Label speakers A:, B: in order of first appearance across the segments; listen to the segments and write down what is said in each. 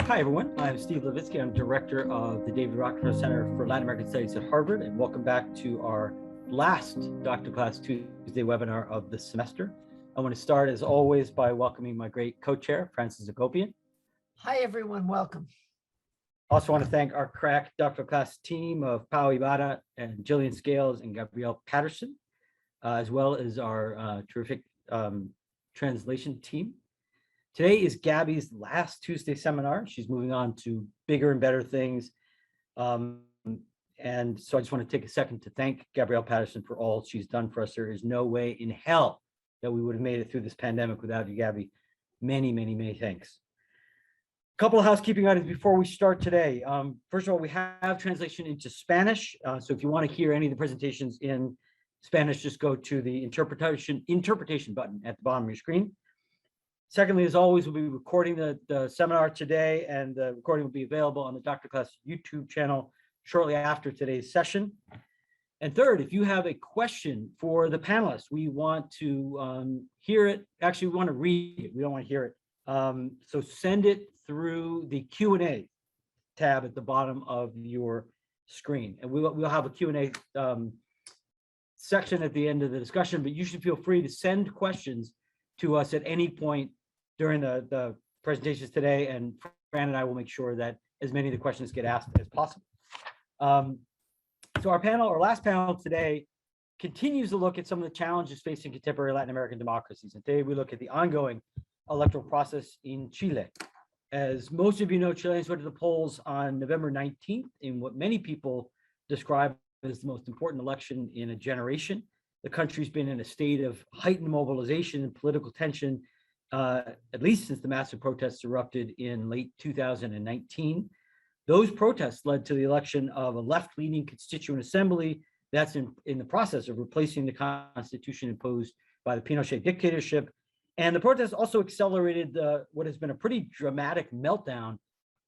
A: Hi, everyone. I'm Steve Levitsky. I'm director of the David Rockefeller Center for Latin American Studies at Harvard, and welcome back to our last Dr. Class Tuesday webinar of the semester. I want to start, as always, by welcoming my great co-chair, Francis Agopian.
B: Hi, everyone. Welcome.
A: Also want to thank our crack Dr. Class team of Pau Ibarra and Jillian Scales and Gabrielle Patterson, as well as our terrific translation team. Today is Gabby's last Tuesday seminar. She's moving on to bigger and better things. And so I just want to take a second to thank Gabrielle Patterson for all she's done for us. There is no way in hell that we would have made it through this pandemic without you, Gabby. Many, many, many thanks. A couple of housekeeping items before we start today. First of all, we have translation into Spanish. So if you want to hear any of the presentations in Spanish, just go to the interpretation button at the bottom of your screen. Secondly, as always, we'll be recording the seminar today, and the recording will be available on the Dr. Class YouTube channel shortly after today's session. And third, if you have a question for the panelists, we want to hear it. Actually, we want to read it. We don't want to hear it. So send it through the Q&A tab at the bottom of your screen. And we'll have a Q&A section at the end of the discussion, but you should feel free to send questions to us at any point during the presentations today, and Fran and I will make sure that as many of the questions get asked as possible. So our last panel today continues to look at some of the challenges facing contemporary Latin American democracies. And today we look at the ongoing electoral process in Chile. As most of you know, Chileans went to the polls on November 19th in what many people describe as the most important election in a generation. The country's been in a state of heightened mobilization and political tension, at least since the massive protests erupted in late 2019. Those protests led to the election of a left-leaning constituent assembly that's in the process of replacing the constitution imposed by the Pinochet dictatorship. And the protests also accelerated what has been a pretty dramatic meltdown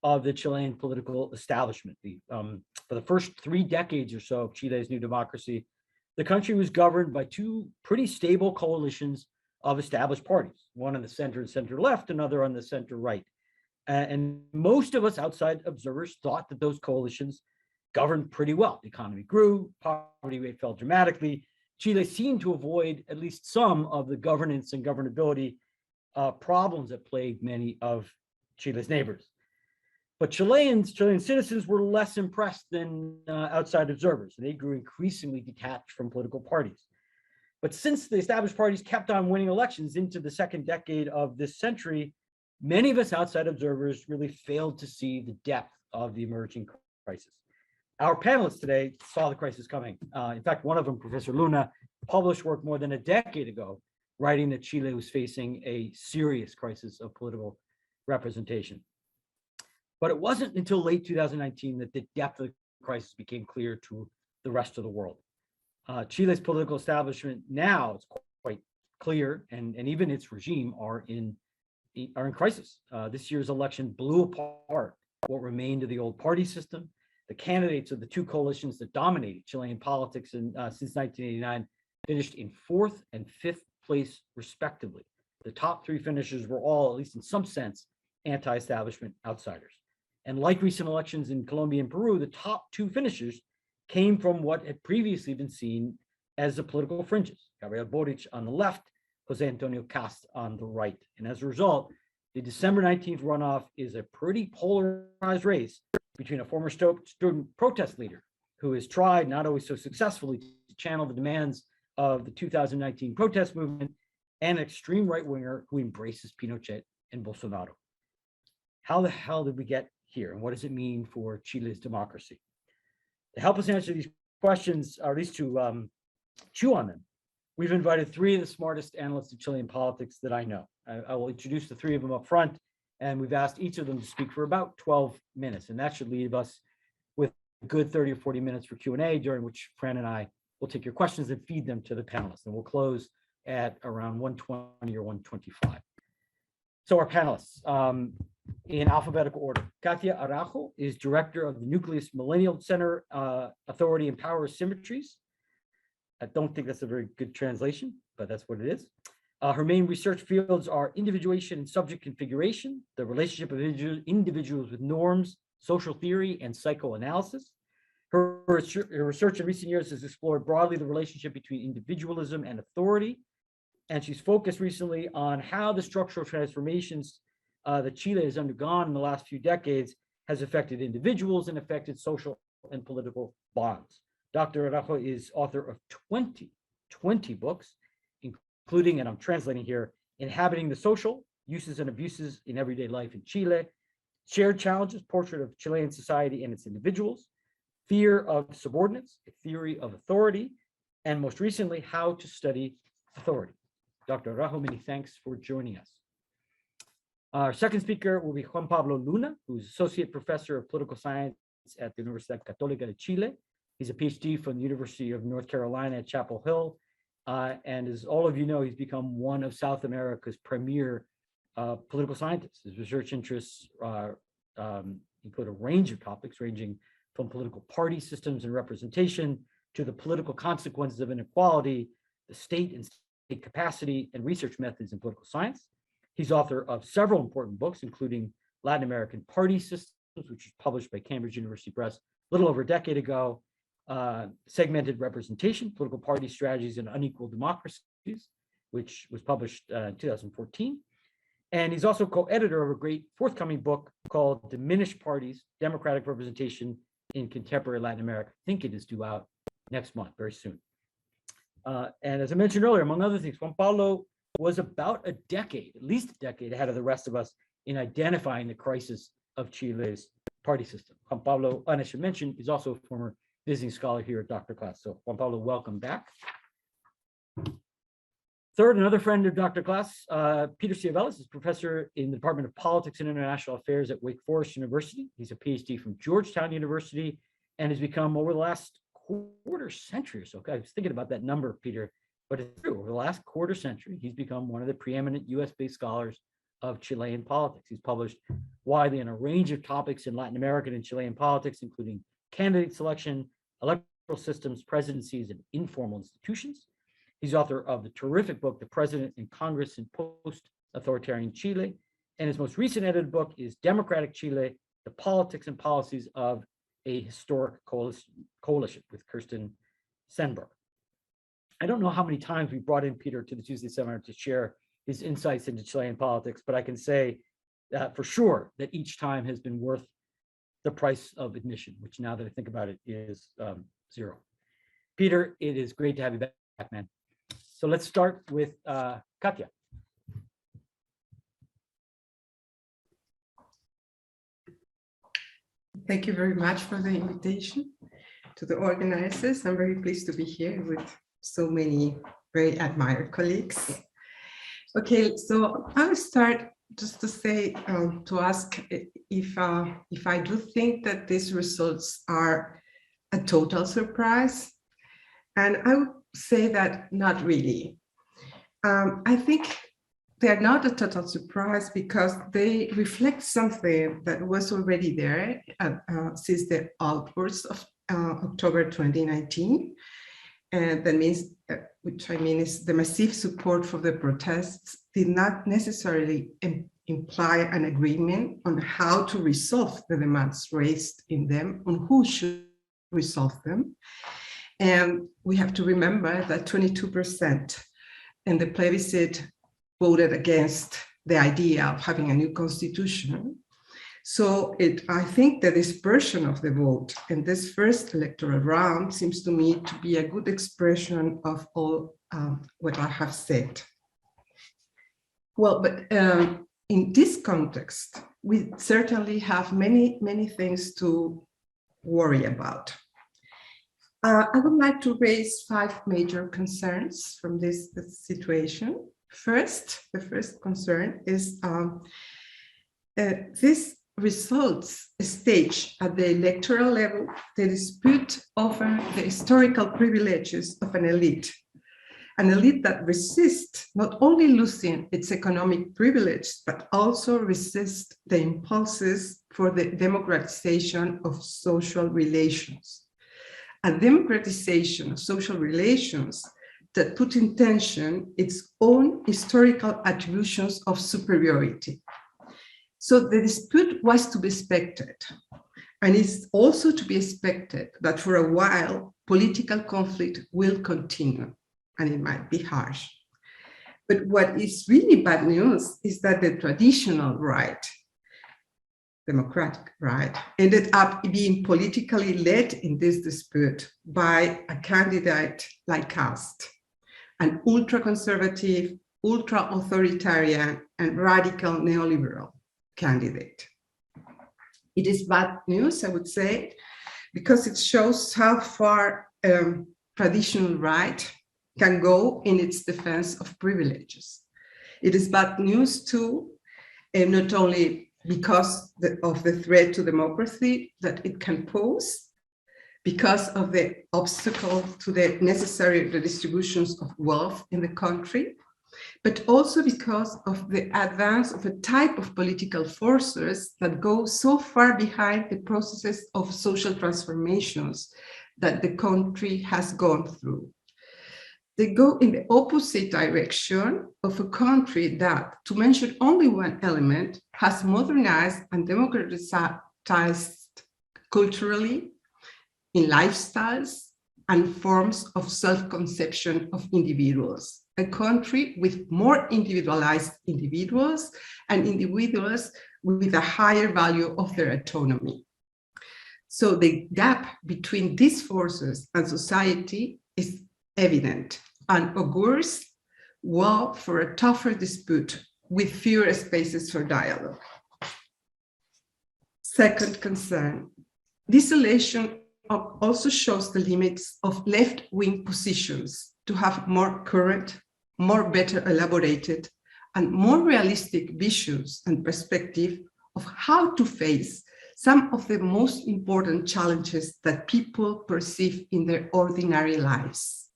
A: of the Chilean political establishment. For the first 3 decades or so of Chile's new democracy, the country was governed by 2 pretty stable coalitions of established parties, one on the center and center left, another on the center right. And most of us outside observers thought that those coalitions governed pretty well. The economy grew, poverty rate fell dramatically. Chile seemed to avoid at least some of the governance and governability problems that plagued many of Chile's neighbors. But Chilean citizens were less impressed than outside observers. They grew increasingly detached from political parties. But since the established parties kept on winning elections into the second decade of this century, many of us outside observers really failed to see the depth of the emerging crisis. Our panelists today saw the crisis coming. In fact, one of them, Professor Luna, published work more than a decade ago, writing that Chile was facing a serious crisis of political representation. But it wasn't until late 2019 that the depth of the crisis became clear to the rest of the world. Chile's political establishment now is quite clear, and even its regime are in crisis. This year's election blew apart what remained of the old party system. The candidates of the 2 coalitions that dominated Chilean politics since 1989 finished in 4th and 5th place, respectively. The top 3 finishers were all, at least in some sense, anti-establishment outsiders. And like recent elections in Colombia and Peru, the top 2 finishers came from what had previously been seen as the political fringes. Gabriel Boric on the left, Jose Antonio Cast on the right. And as a result, the December 19th runoff is a pretty polarized race between a former student protest leader who has tried, not always so successfully, to channel the demands of the 2019 protest movement, and an extreme right-winger who embraces Pinochet and Bolsonaro. How the hell did we get here, and what does it mean for Chile's democracy? To help us answer these questions, or at least to chew on them, we've invited 3 of the smartest analysts of Chilean politics that I know. I will introduce the 3 of them up front, and we've asked each of them to speak for about 12 minutes, and that should leave us with a good 30 or 40 minutes for Q&A, during which Fran and I will take your questions and feed them to the panelists, and we'll close at around 1:20 or 1:25. So our panelists, in alphabetical order. Kathya Araujo is director of the Nucleus Millennial Center Authority and Power Symmetries. I don't think that's a very good translation, but that's what it is. Her main research fields are individuation and subject configuration, the relationship of individuals with norms, social theory, and psychoanalysis. Her research in recent years has explored broadly the relationship between individualism and authority, and she's focused recently on how the structural transformations that Chile has undergone in the last few decades has affected individuals and affected social and political bonds. Dr. Araujo is author of 20 books, including, and I'm translating here, Inhabiting the Social, Uses and Abuses in Everyday Life in Chile, Shared Challenges, Portrait of Chilean Society and its Individuals, Fear of Subordinates, A Theory of Authority, and most recently, How to Study Authority. Dr. Araujo, many thanks for joining us. Our second speaker will be Juan Pablo Luna, who's Associate Professor of Political Science at the Universidad Católica de Chile. He's a PhD from the University of North Carolina at Chapel Hill. And as all of you know, he's become one of South America's premier political scientists. His research interests include a range of topics ranging from political party systems and representation to the political consequences of inequality, the state and state capacity, and research methods in political science. He's author of several important books, including Latin American Party Systems, which was published by Cambridge University Press a little over a decade ago, Segmented Representation, Political Party Strategies in Unequal Democracies, which was published in 2014. And he's also co-editor of a great forthcoming book called Diminished Parties, Democratic Representation in Contemporary Latin America. I think it is due out next month, very soon. And as I mentioned earlier, among other things, Juan Pablo was about a decade, at least a decade ahead of the rest of us in identifying the crisis of Chile's party system. Juan Pablo, and I should mention, is also a former visiting scholar here at Dr. Class. So Juan Pablo, welcome back. Third, another friend of Dr. Class, Peter Siavelis is professor in the Department of Politics and International Affairs at Wake Forest University. He's a PhD from Georgetown University and has become, over the last quarter century or so, I was thinking about that number, Peter, but it's true, over the last quarter century, he's become one of the preeminent US-based scholars of Chilean politics. He's published widely on a range of topics in Latin American and Chilean politics, including candidate selection, electoral systems, presidencies, and informal institutions. He's author of the terrific book, The President and Congress in Post-Authoritarian Chile. And his most recent edited book is Democratic Chile, The Politics and Policies of a Historic Coalition with Kirsten Senberg. I don't know how many times we brought in Peter to the Tuesday seminar to share his insights into Chilean politics, but I can say for sure that each time has been worth the price of admission, which now that I think about it is zero. Peter, it is great to have you back, man. So let's start with Kathya.
C: Thank you very much for the invitation to the organizers. I'm very pleased to be here with so many very admired colleagues. Okay, so I'll start just to say, to ask if I do think that these results are a total surprise. And I would say that not really. I think they're not a total surprise because they reflect something that was already there since the outburst of October 2019. And that means, which I mean is the massive support for the protests did not necessarily imply an agreement on how to resolve the demands raised in them, on who should resolve them. And we have to remember that 22% in the plebiscite voted against the idea of having a new constitution. So I think the dispersion of the vote in this first electoral round seems to me to be a good expression of all what I have said. Well, but in this context, we certainly have many, many things to worry about. I would like to raise 5 major concerns from this situation. First, the first concern is this results stage at the electoral level the dispute over the historical privileges of an elite that resists not only losing its economic privilege, but also resists the impulses for the democratization of social relations. A democratization of social relations that put in tension its own historical attributions of superiority. So the dispute was to be expected. And it's also to be expected that for a while, political conflict will continue, and it might be harsh. But what is really bad news is that the traditional right, democratic right, ended up being politically led in this dispute by a candidate like us, an ultra-conservative, ultra-authoritarian, and radical neoliberal candidate. It is bad news, I would say, because it shows how far traditional right can go in its defense of privileges. It is bad news too, not only because of the threat to democracy that it can pose, because of the obstacle to the necessary redistributions of wealth in the country, but also because of the advance of a type of political forces that go so far behind the processes of social transformations that the country has gone through. They go in the opposite direction of a country that, to mention only one element, has modernized and democratized culturally, in lifestyles and forms of self-conception of individuals. A country with more individualized individuals and individuals with a higher value of their autonomy. So the gap between these forces and society is evident and augurs well for a tougher dispute with fewer spaces for dialogue. Second concern, this election also shows the limits of left-wing positions to have more current, more better elaborated, and more realistic visions and perspective of how to face some of the most important challenges that people perceive in their ordinary lives.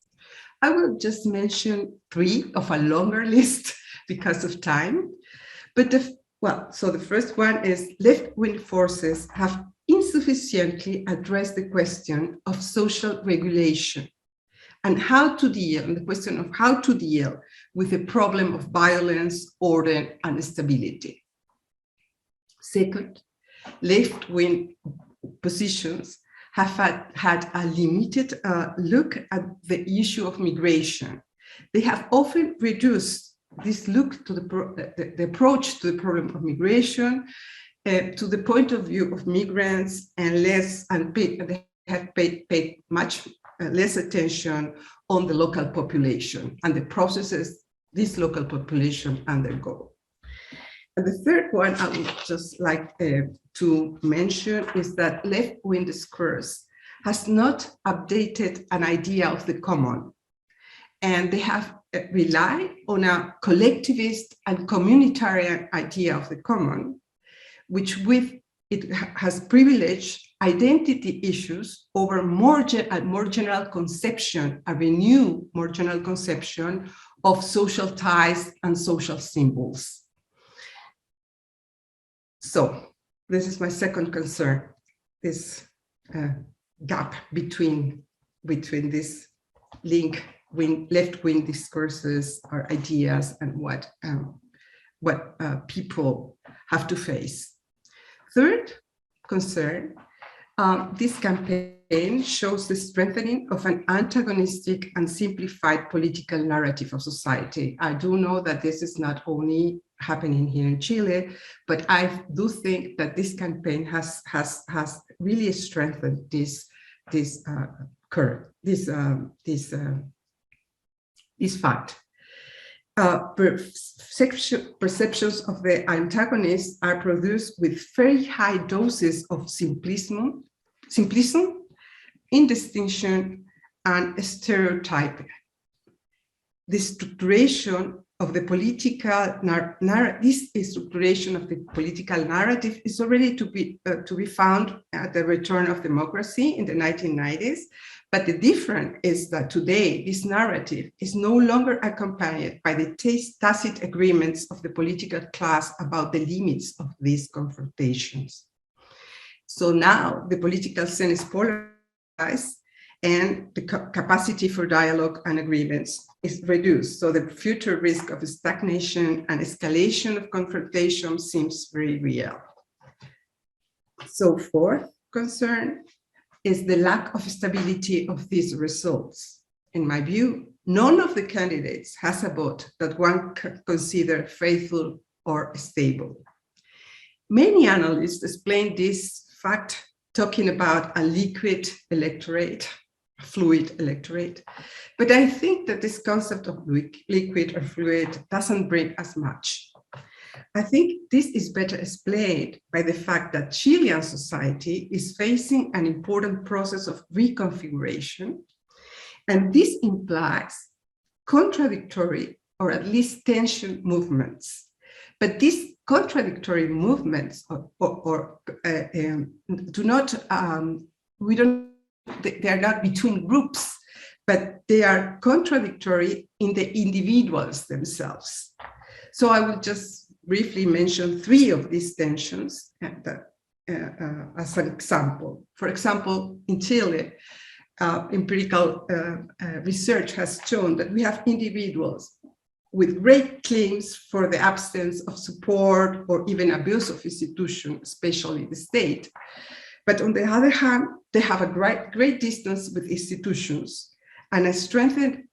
C: I will just mention 3 of a longer list because of time, but the first one is left-wing forces have insufficiently addressed the question of social regulation and how to deal, and the question of how to deal with the problem of violence, order, and stability. Second, left-wing positions have had a limited look at the issue of migration. They have often reduced this look to the approach to the problem of migration to the point of view of migrants, and they have paid much less attention on the local population and the processes this local population undergo. And the third one I would just like to mention is that left-wing discourse has not updated an idea of the common, and they have relied on a collectivist and communitarian idea of the common, which with it has privileged identity issues over a more general conception, a renewed, more general conception of social ties and social symbols. So this is my second concern, this gap between this link left-wing discourses or ideas and what people have to face. Third concern, this campaign shows the strengthening of an antagonistic and simplified political narrative of society. I do know that this is not only happening here in Chile, but I do think that this campaign has really strengthened this fact. Perceptions of the antagonists are produced with very high doses of simplism, indistinction, and stereotyping. The structuration of the political narrative is already to be found at the return of democracy in the 1990s. But the difference is that today, this narrative is no longer accompanied by the tacit agreements of the political class about the limits of these confrontations. So now the political scene is polarized, and the capacity for dialogue and agreements is reduced. So the future risk of stagnation and escalation of confrontation seems very real. So fourth concern is the lack of stability of these results. In my view, none of the candidates has a vote that one can consider faithful or stable. Many analysts explain this fact talking about a liquid electorate, a fluid electorate, but I think that this concept of liquid or fluid doesn't bring as much. I think this is better explained by the fact that Chilean society is facing an important process of reconfiguration, and this implies contradictory or at least tension movements. But these contradictory movements do not, they are not between groups, but they are contradictory in the individuals themselves. So I will just briefly mention three of these tensions as an example. For example, in Chile, empirical research has shown that we have individuals with great claims for the absence of support or even abuse of institutions, especially the state. But on the other hand, they have a great distance with institutions and a strengthened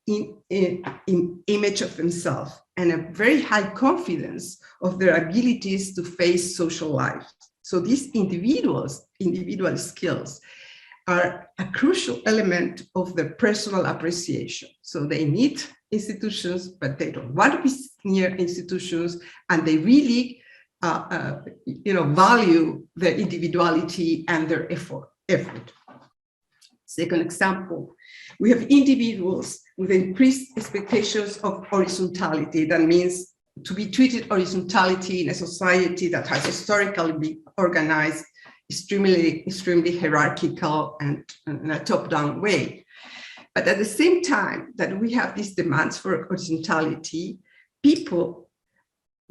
C: image of themselves and a very high confidence of their abilities to face social life. So these individual skills are a crucial element of their personal appreciation. So they need institutions, but they don't want to be near institutions, and they really value their individuality and their effort. Second example, we have individuals with increased expectations of horizontality. That means to be treated horizontality in a society that has historically been organized extremely hierarchical and in a top-down way. But at the same time that we have these demands for horizontality, people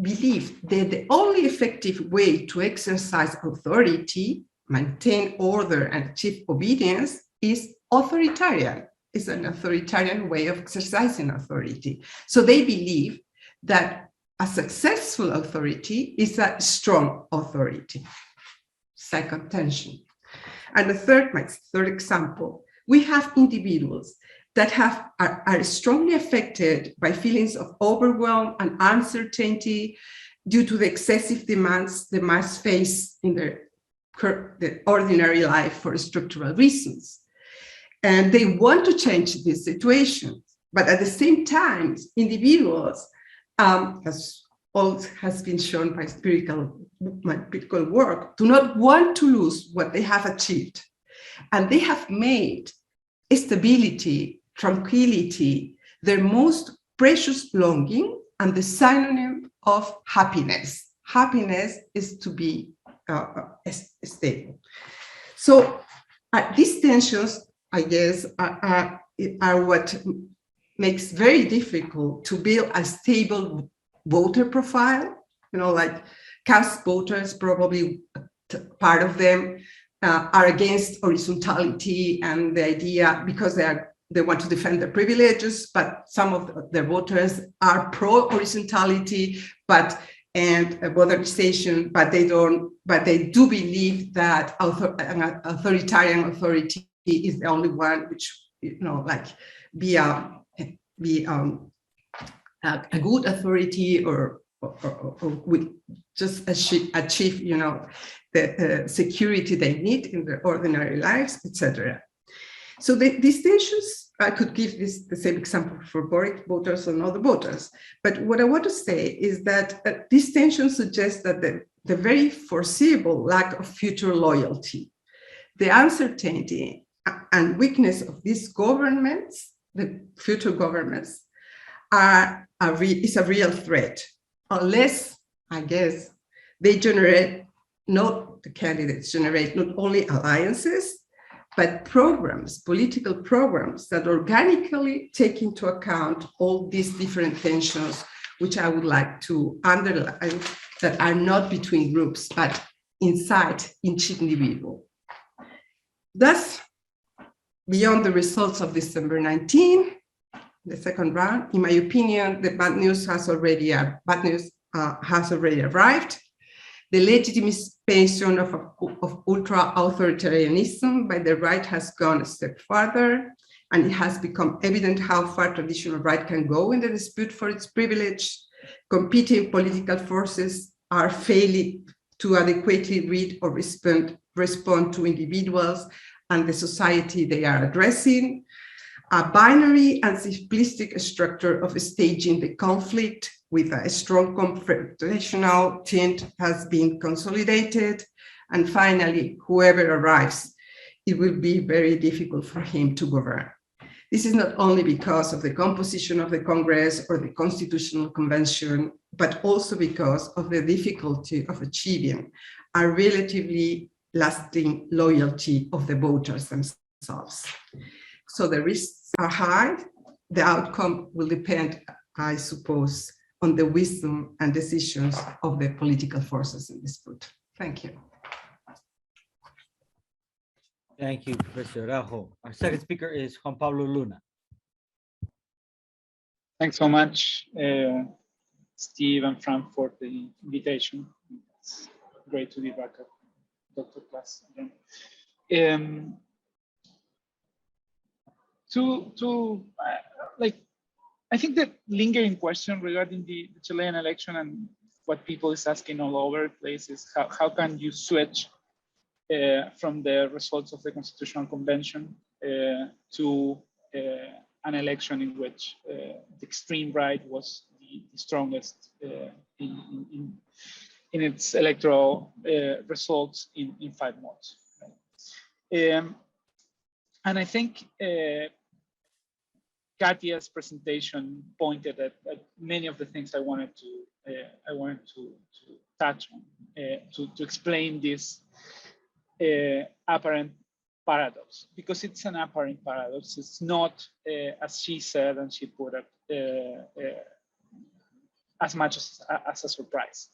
C: believe that the only effective way to exercise authority, maintain order, and achieve obedience is authoritarian. It's an authoritarian way of exercising authority. So they believe that a successful authority is a strong authority. Second tension. And my third example, we have individuals that are strongly affected by feelings of overwhelm and uncertainty due to the excessive demands they must face in the ordinary life for structural reasons. And they want to change this situation. But at the same time, individuals, as all has been shown by my empirical work, do not want to lose what they have achieved. And they have made stability, tranquility, their most precious longing and the synonym of happiness. Happiness is to be stable. So these tensions, I guess, are what makes very difficult to build a stable voter profile. Like caste voters, probably part of them are against horizontality and the idea, because they want to defend their privileges, but some of their voters are pro-horizontality and modernization, but they do believe that an authoritarian authority is the only one which, be a good authority or would just achieve, the security they need in their ordinary lives, etc. So these tensions, I could give the same example for Boric voters and other voters. But what I want to say is that these tensions suggest that the very foreseeable lack of future loyalty, the uncertainty and weakness of these governments, the future governments, is a real threat, unless, I guess, the candidates generate not only alliances, but political programs that organically take into account all these different tensions, which I would like to underline, that are not between groups, but inside each individual. Thus, beyond the results of December 19, the second round, in my opinion, the bad news has already arrived. The legitimization of ultra-authoritarianism by the right has gone a step further, and it has become evident how far traditional right can go in the dispute for its privilege. Competing political forces are failing to adequately read or respond to individuals and the society they are addressing. A binary and simplistic structure of staging the conflict with a strong confrontational tint has been consolidated. And finally, whoever arrives, it will be very difficult for him to govern. This is not only because of the composition of the Congress or the Constitutional Convention, but also because of the difficulty of achieving a relatively lasting loyalty of the voters themselves. So the risks are high. The outcome will depend, I suppose, on the wisdom and decisions of the political forces in dispute. Thank you.
A: Thank you, Professor Araujo. Our second speaker is Juan Pablo Luna.
D: Thanks so much, Steve and Frank, for the invitation. It's great to be back at Dr. Class again. I think the lingering question regarding the Chilean election and what people is asking all over the place is how can you switch from the results of the Constitutional Convention to an election in which the extreme right was the strongest in its electoral results in 5 months. Right? And I think Kathya's presentation pointed at many of the things I wanted to touch on to explain this apparent paradox, because it's an apparent paradox. It's not, as she said and she put it, as much as a surprise.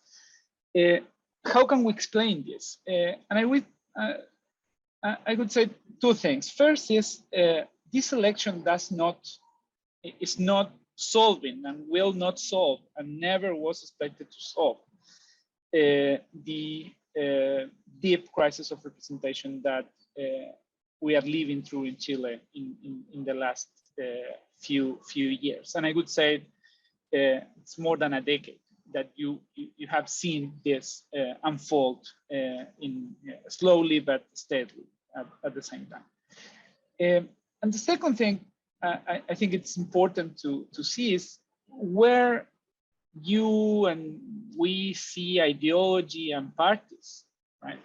D: How can we explain this? And I would say 2 things. First is this election is not solving and will not solve and never was expected to solve the deep crisis of representation that we are living through in Chile in the last few years. And I would say it's more than a decade that you have seen this unfold slowly but steadily at the same time. And the second thing I think it's important to see is where you and we see ideology and parties, right?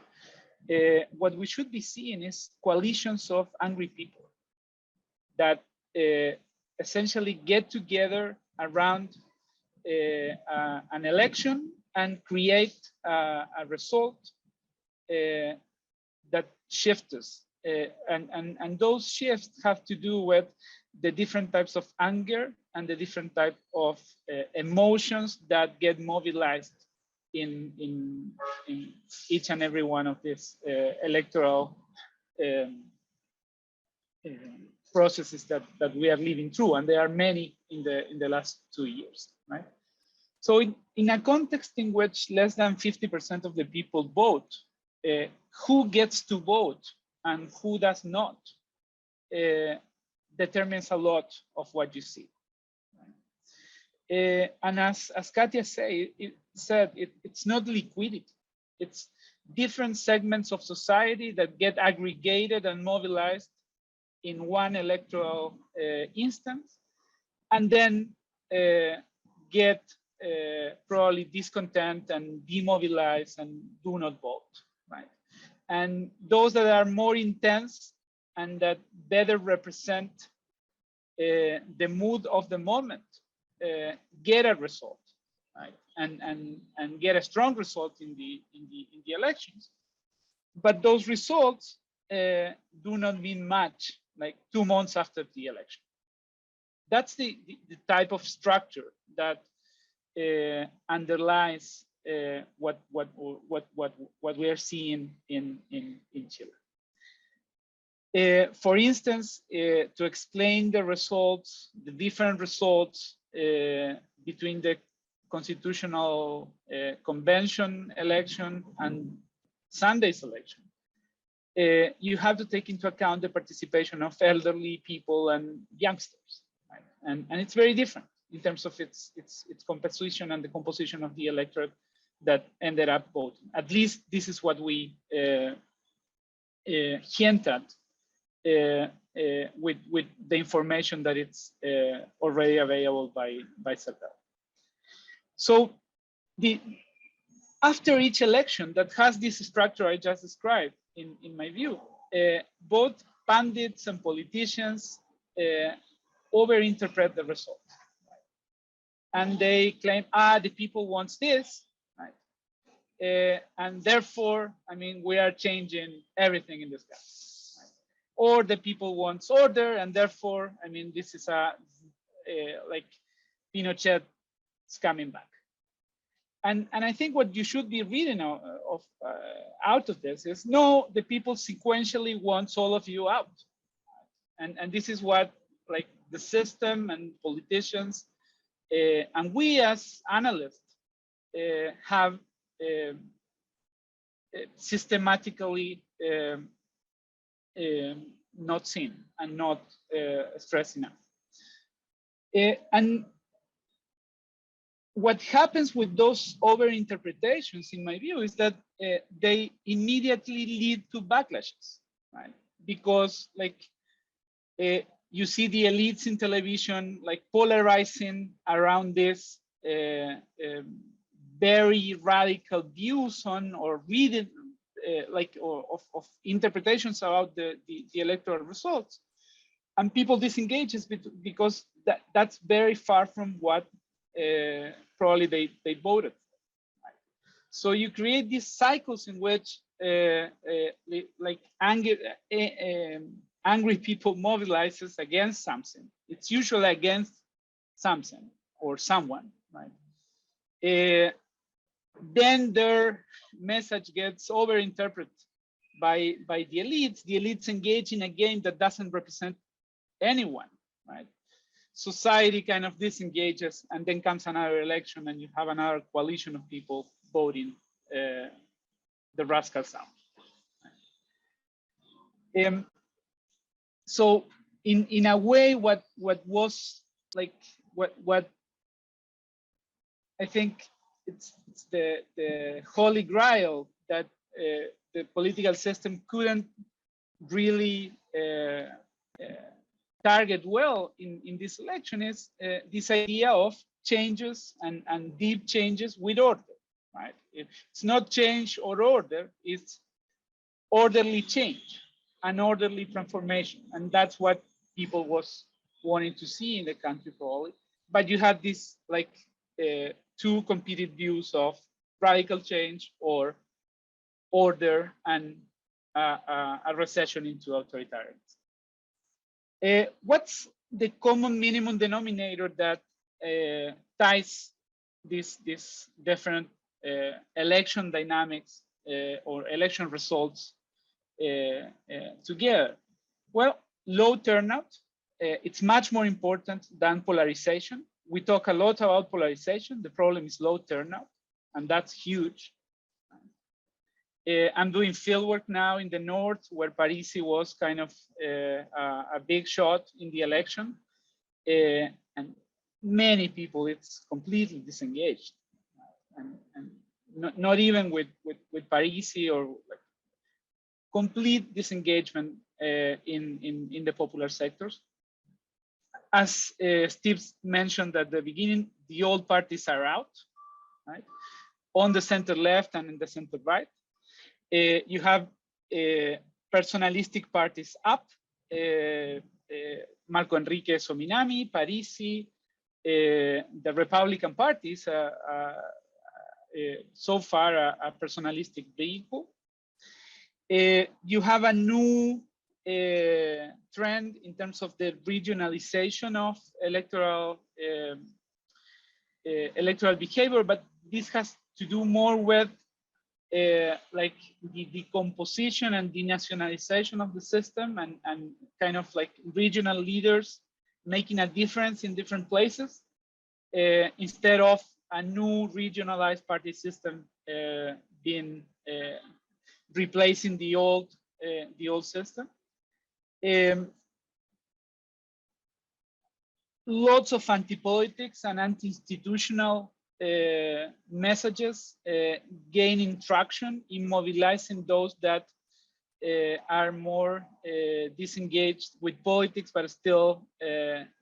D: What we should be seeing is coalitions of angry people that essentially get together around an election and create a result that shifts us. And those shifts have to do with the different types of anger and the different type of emotions that get mobilized in each and every one of these electoral processes that we are living through, and there are many in the last 2 years, right? So in a context in which less than 50% of the people vote, who gets to vote and who does not determines a lot of what you see. And as Kathya said, it's not liquidity. It's different segments of society that get aggregated and mobilized in one electoral instance, and then get probably discontent and demobilized and do not vote, right? And those that are more intense and that better represent the mood of the moment get a result, right? And get a strong result in the elections. But those results do not mean much like 2 months after the election. That's the type of structure that underlies what we are seeing in Chile. For instance, to explain the results, the different results between the constitutional convention election and Sunday's election, you have to take into account the participation of elderly people and youngsters, right? And it's very different in terms of its composition and the composition of the electorate that ended up voting. At least this is what we hint at with the information that it's already available by Santiago. So after each election that has this structure I just described, in my view, both pundits and politicians overinterpret the results. Right? And they claim, the people wants this, right? And therefore, I mean, we are changing everything in this country. Right? Or the people wants order, and therefore, I mean, this is like Pinochet is coming back. And I think what you should be reading out of this is, no, the people sequentially wants all of you out. And this is what like the system and politicians and we as analysts have systematically not seen and not stressed enough. And what happens with those overinterpretations, in my view, is that they immediately lead to backlashes, right? Because like you see the elites in television like polarizing around this very radical views on or reading of interpretations about the electoral results, and people disengages because that's very far from what probably they voted for. Right? So you create these cycles in which like angry people mobilizes against something. It's usually against something or someone, right? Then their message gets overinterpreted by the elites. The elites engage in a game that doesn't represent anyone, right? Society kind of disengages, and then comes another election, and you have another coalition of people voting the rascal sound. So in a way, what was like what I think it's the holy grail that the political system couldn't really target well in this election is this idea of changes and deep changes with order, right? It's not change or order, it's orderly change, an orderly transformation. And that's what people was wanting to see in the country probably. But you have this like two competing views of radical change or order and a recession into authoritarianism. What's the common minimum denominator that ties these different election dynamics or election results together? Well, low turnout. It's much more important than polarization. We talk a lot about polarization. The problem is low turnout, and that's huge. I'm doing fieldwork now in the north, where Parisi was kind of a big shot in the election, and many people it's completely disengaged, and not even with Parisi, or like complete disengagement in the popular sectors. As Steve mentioned at the beginning, the old parties are out, right? On the center left and in the center right. You have personalistic parties up, Marco Enrique Sominami, Parisi, the Republican parties, so far a personalistic vehicle. You have a new trend in terms of the regionalization of electoral behavior, but this has to do more with like the decomposition and denationalization of the system, and kind of like regional leaders making a difference in different places, instead of a new regionalized party system being replacing the old system. Lots of anti-politics and anti-institutional messages gaining traction in mobilizing those that are more disengaged with politics, but still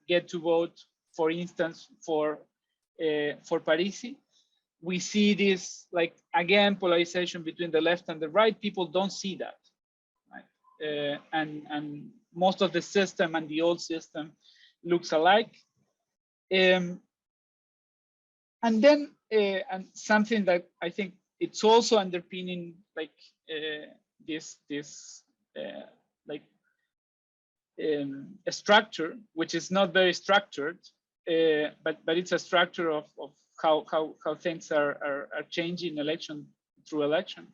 D: get to vote, for instance, for Parisi. We see this, like, again, polarization between the left and the right. People don't see that, right? And most of the system and the old system looks alike. And then and something that I think it's also underpinning, like this a structure which is not very structured, but it's a structure of how things are changing election through election,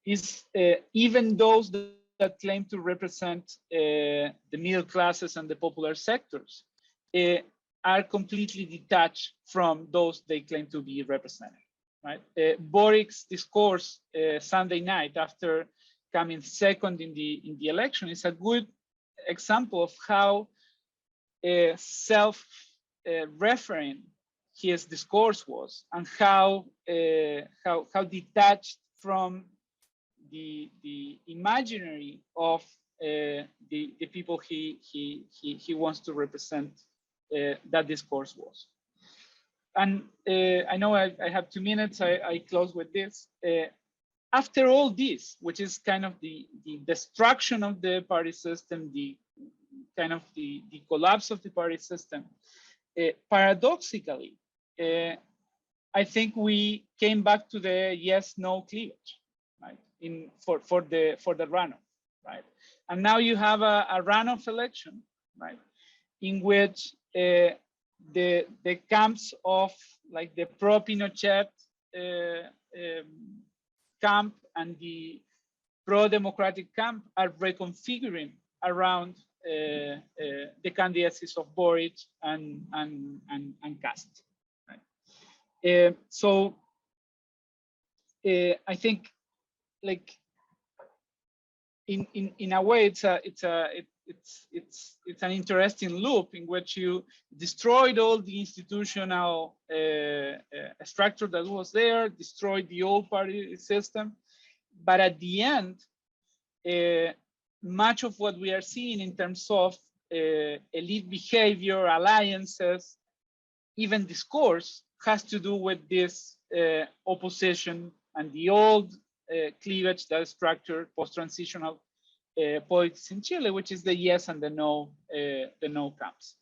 D: is even those that claim to represent the middle classes and the popular sectors are completely detached from those they claim to be representing, right? Boric's discourse Sunday night after coming second in the election is a good example of how self-referring his discourse was, and how detached from the imaginary of the people he wants to represent that discourse was. And I know I have 2 minutes. I close with this. After all this, which is kind of the destruction of the party system, the kind of the collapse of the party system, paradoxically, I think we came back to the yes/no cleavage, right? For the runoff, right? And now you have a runoff election, right, in which the camps of, like, the pro-Pinochet camp and the pro-democratic camp are reconfiguring around the candidacies of Boric and Cast. Right? So I think, like, in a way, it's an interesting loop in which you destroyed all the institutional structure that was there, destroyed the old party system, but at the end, much of what we are seeing in terms of elite behavior, alliances, even discourse, has to do with this opposition and the old cleavage that is structured post-transitional politics in Chile, which is the yes and the no camps.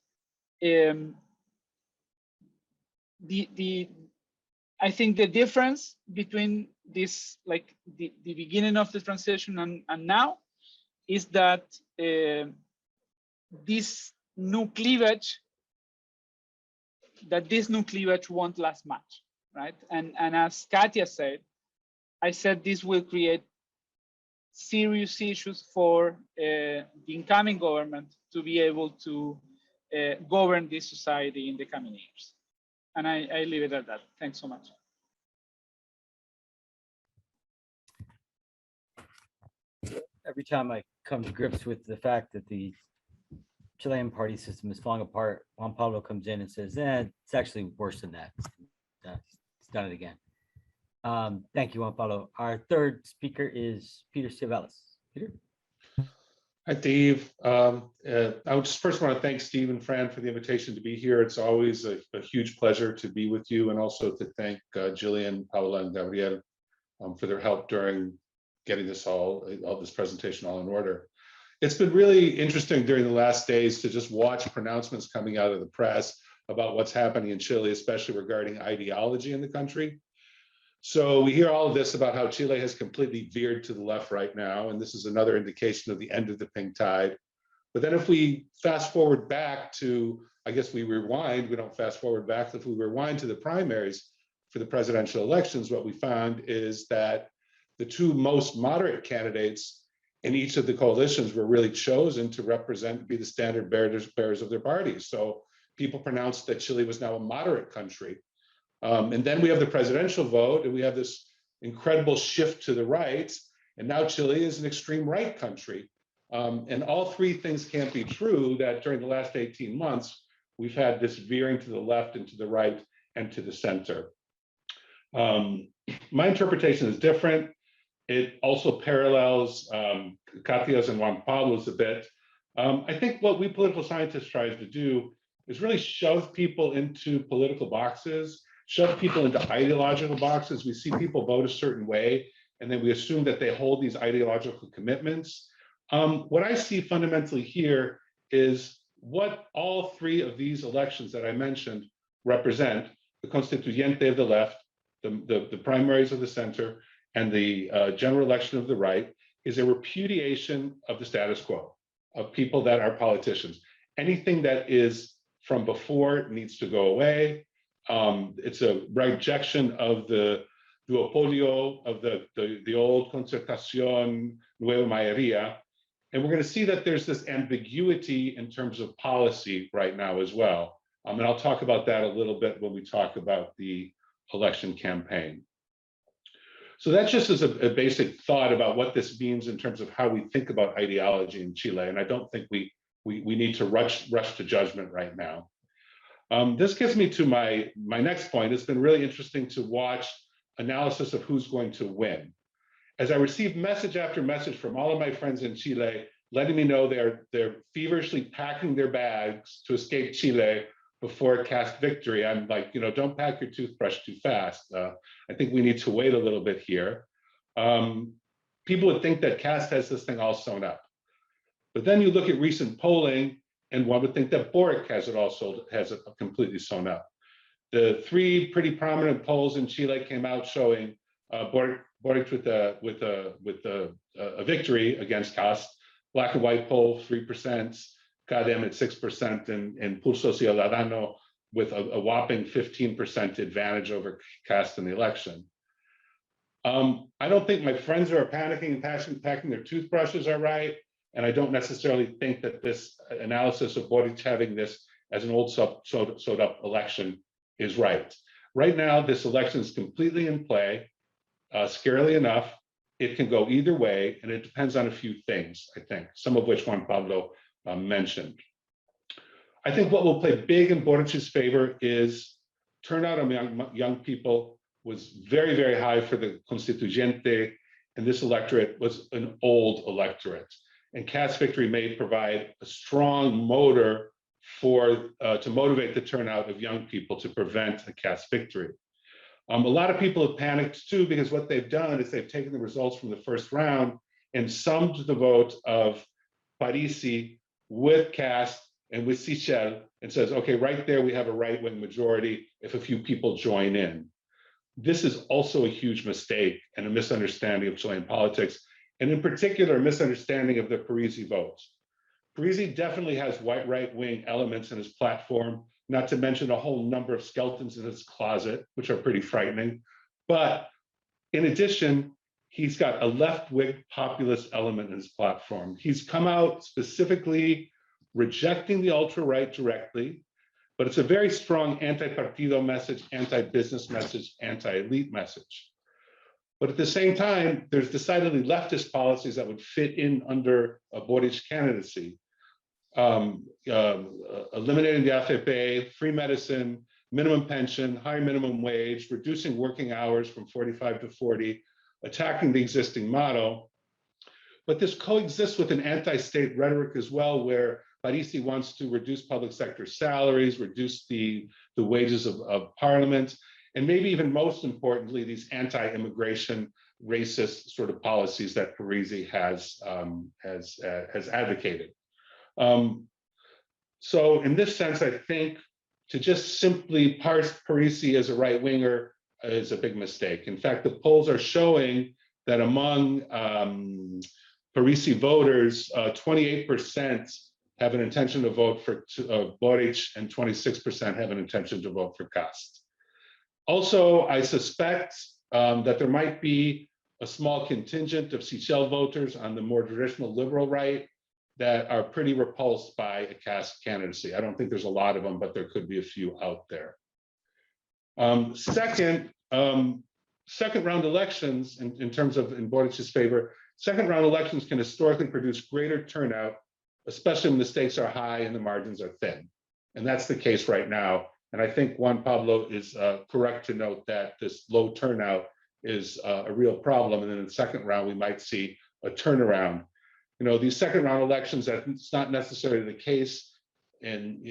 D: I think the difference between this, like the beginning of the transition and now, is that this new cleavage won't last much, right? And as Kathya said, I said this will create serious issues for the incoming government to be able to govern this society in the coming years. And I leave it at that. Thanks so much.
A: Every time I come to grips with the fact that the Chilean party system is falling apart, Juan Pablo comes in and says, it's actually worse than that. It's done it again. Thank you, Juan Pablo. Our third speaker is Peter Siavelis. Peter?
E: Hi, Dave. I would just first want to thank Steve and Fran for the invitation to be here. It's always a huge pleasure to be with you, and also to thank Jillian, Paula, and Gabriel for their help during getting this all this presentation all in order. It's been really interesting during the last days to just watch pronouncements coming out of the press about what's happening in Chile, especially regarding ideology in the country. So we hear all of this about how Chile has completely veered to the left right now, and this is another indication of the end of the pink tide. But then if we fast forward back to, I guess we rewind, we don't fast forward back, if we rewind to the primaries for the presidential elections, what we found is that the two most moderate candidates in each of the coalitions were really chosen to represent, be the standard bearers of their parties. So people pronounced that Chile was now a moderate country. And then we have the presidential vote, and we have this incredible shift to the right. And now Chile is an extreme right country. And all three things can't be true, that during the last 18 months, we've had this veering to the left and to the right and to the center. My interpretation is different. It also parallels Kathya's and Juan Pablo's a bit. I think what we political scientists try to do is really shove people into political boxes, shove people into ideological boxes. We see people vote a certain way, and then we assume that they hold these ideological commitments. What I see fundamentally here is what all three of these elections that I mentioned represent: the constituyente of the left, the primaries of the center, and the general election of the right, is a repudiation of the status quo, of people that are politicians. Anything that is from before needs to go away. It's a rejection of the duopolio, of the old concertación, nueva mayoría. And we're going to see that there's this ambiguity in terms of policy right now as well. And I'll talk about that a little bit when we talk about the election campaign. So that's just as a basic thought about what this means in terms of how we think about ideology in Chile. And I don't think we need to rush to judgment right now. This gets me to my next point. It's been really interesting to watch analysis of who's going to win. As I received message after message from all of my friends in Chile, letting me know they're feverishly packing their bags to escape Chile before Cast victory, I'm like, don't pack your toothbrush too fast. I think we need to wait a little bit here. People would think that Cast has this thing all sewn up. But then you look at recent polling, and one would think that Boric has it completely sewn up. The three pretty prominent polls in Chile came out showing Boric with a victory against Cast. Black and white poll, 3%, CADEM at 6%, and Pulso Ciudadano with a whopping 15% advantage over Cast in the election. I don't think my friends who are panicking and packing their toothbrushes are right. And I don't necessarily think that this analysis of Boric having this as an old sewed up election is right. Right now, this election is completely in play. Scarily enough, it can go either way, and it depends on a few things, I think, some of which Juan Pablo mentioned. I think what will play big in Boric's favor is turnout among young people was very, very high for the Constituyente, and this electorate was an old electorate. And Cast victory may provide a strong motor to motivate the turnout of young people to prevent a Cast victory. A lot of people have panicked too, because what they've done is they've taken the results from the first round and summed the vote of Parisi with Cast and with Sichel, and says, okay, right there we have a right-wing majority if a few people join in. This is also a huge mistake and a misunderstanding of Chilean politics, and in particular, a misunderstanding of the Parisi vote. Parisi definitely has right-wing elements in his platform, not to mention a whole number of skeletons in his closet, which are pretty frightening. But in addition, he's got a left-wing populist element in his platform. He's come out specifically rejecting the ultra-right directly, but it's a very strong anti-partido message, anti-business message, anti-elite message. But at the same time, there's decidedly leftist policies that would fit in under a Boric candidacy. Eliminating the AFP, free medicine, minimum pension, high minimum wage, reducing working hours from 45 to 40, attacking the existing model. But this coexists with an anti-state rhetoric as well, where Parisi wants to reduce public sector salaries, reduce the wages of parliament, and maybe even most importantly, these anti-immigration, racist sort of policies that Parisi has advocated. So in this sense, I think to just simply parse Parisi as a right-winger is a big mistake. In fact, the polls are showing that among Parisi voters, 28% have an intention to vote for Boric, and 26% have an intention to vote for Cast. Also, I suspect that there might be a small contingent of Sichel voters on the more traditional liberal right that are pretty repulsed by a caste candidacy. I don't think there's a lot of them, but there could be a few out there. Second round elections, in terms of in Boric's favor, second round elections can historically produce greater turnout, especially when the stakes are high and the margins are thin. And that's the case right now. And I think Juan Pablo is correct to note that this low turnout is a real problem. And then in the second round, we might see a turnaround. You know, these second round elections, that's not necessarily the case in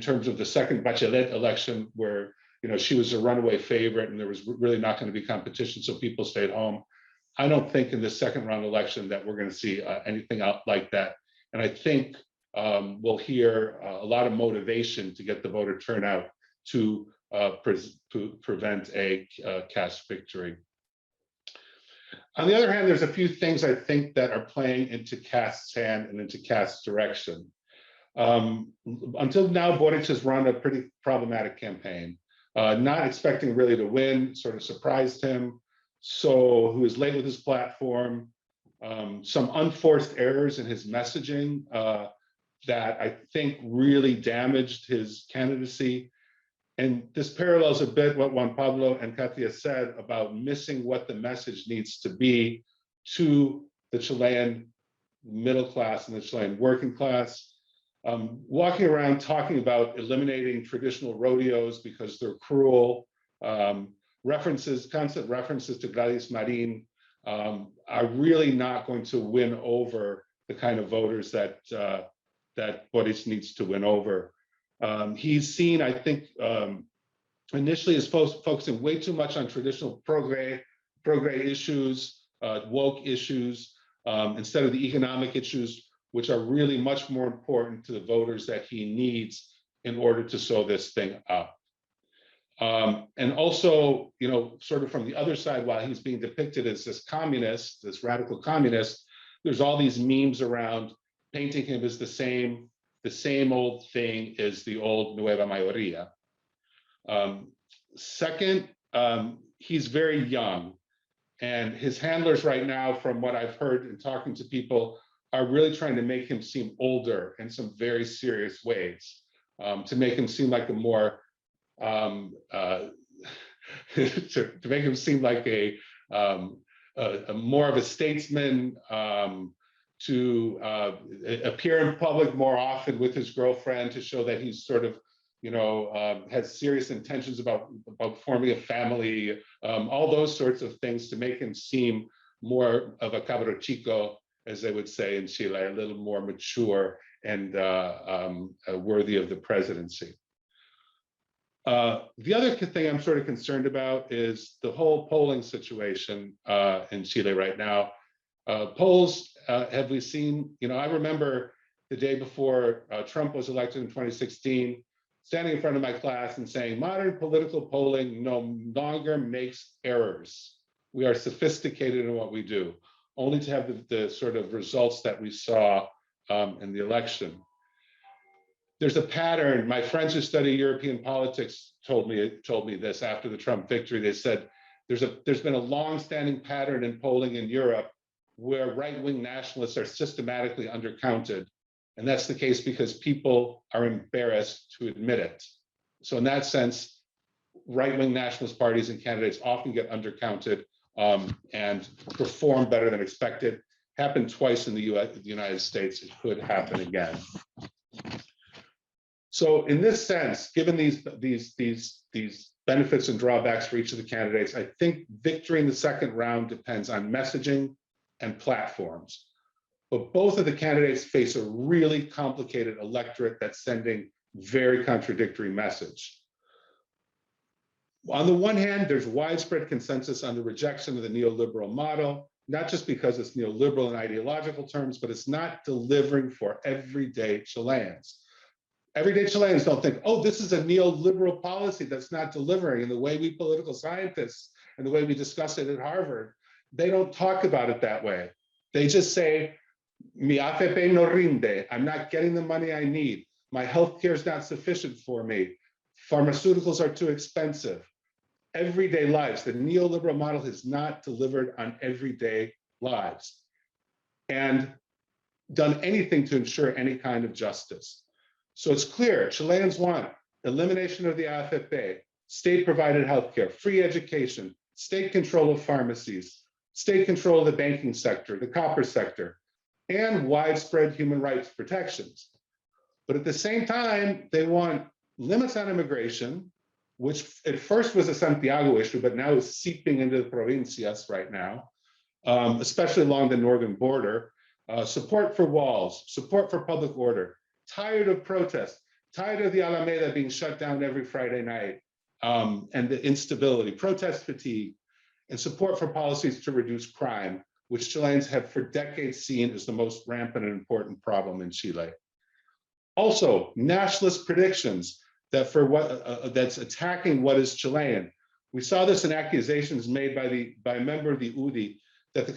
E: terms of the second Bachelet election, where, you know, she was a runaway favorite and there was really not going to be competition, so people stayed home. I don't think in this second round election that we're going to see anything out like that. And I think we'll hear a lot of motivation to get the voter turnout to prevent a caste victory. On the other hand, there's a few things I think that are playing into caste's hand and into caste's direction. Until now, Boric has run a pretty problematic campaign, not expecting really to win, sort of surprised him. So who was late with his platform, some unforced errors in his messaging that I think really damaged his candidacy. And this parallels a bit what Juan Pablo and Kathya said about missing what the message needs to be to the Chilean middle class and the Chilean working class. Walking around talking about eliminating traditional rodeos because they're cruel, constant references to Gladys Marin are really not going to win over the kind of voters that Boric needs to win over. He's seen, I think, initially as focusing way too much on traditional progre issues, woke issues, instead of the economic issues, which are really much more important to the voters that he needs in order to sew this thing up. And also, you know, sort of from the other side, while he's being depicted as this communist, this radical communist, there's all these memes around painting him as the same old thing as the old Nueva Mayoría. Second, he's very young, and his handlers right now, from what I've heard in talking to people, are really trying to make him seem older in some very serious ways, to make him seem like a more to make him seem like a more of a statesman, to appear in public more often with his girlfriend, to show that he's sort of, you know, has serious intentions about forming a family, all those sorts of things to make him seem more of a cabro chico, as they would say in Chile, a little more mature and worthy of the presidency. The other thing I'm sort of concerned about is the whole polling situation in Chile right now. Polls, have we seen, you know, I remember the day before Trump was elected in 2016, standing in front of my class and saying, modern political polling no longer makes errors. We are sophisticated in what we do, only to have the sort of results that we saw in the election. There's a pattern. My friends who study European politics told me this after the Trump victory. They said there's been a long-standing pattern in polling in Europe where right-wing nationalists are systematically undercounted. And that's the case because people are embarrassed to admit it. So in that sense, right-wing nationalist parties and candidates often get undercounted and perform better than expected. Happened twice in the United States. It could happen again. So in this sense, given these benefits and drawbacks for each of the candidates, I think victory in the second round depends on messaging and platforms. But both of the candidates face a really complicated electorate that's sending very contradictory message. On the one hand, there's widespread consensus on the rejection of the neoliberal model, not just because it's neoliberal in ideological terms, but it's not delivering for everyday Chileans. Everyday Chileans don't think, oh, this is a neoliberal policy that's not delivering. And the way we political scientists and the way we discuss it at Harvard, they don't talk about it that way. They just say, mi AFP no rinde. I'm not getting the money I need. My healthcare is not sufficient for me. Pharmaceuticals are too expensive. everyday lives. The neoliberal model has not delivered on everyday lives and done anything to ensure any kind of justice. So it's clear Chileans want elimination of the AFP, state-provided healthcare, free education, state control of pharmacies, state control of the banking sector, the copper sector, and widespread human rights protections. But at the same time, they want limits on immigration, which at first was a Santiago issue, but now is seeping into the provincias right now, especially along the northern border. Support for walls, support for public order, tired of protests, tired of the Alameda being shut down every Friday night, and the instability, protest fatigue, and support for policies to reduce crime, which Chileans have for decades seen as the most rampant and important problem in Chile. Also, nationalist predictions that for what that's attacking what is Chilean. We saw this in accusations made by a member of the UDI that the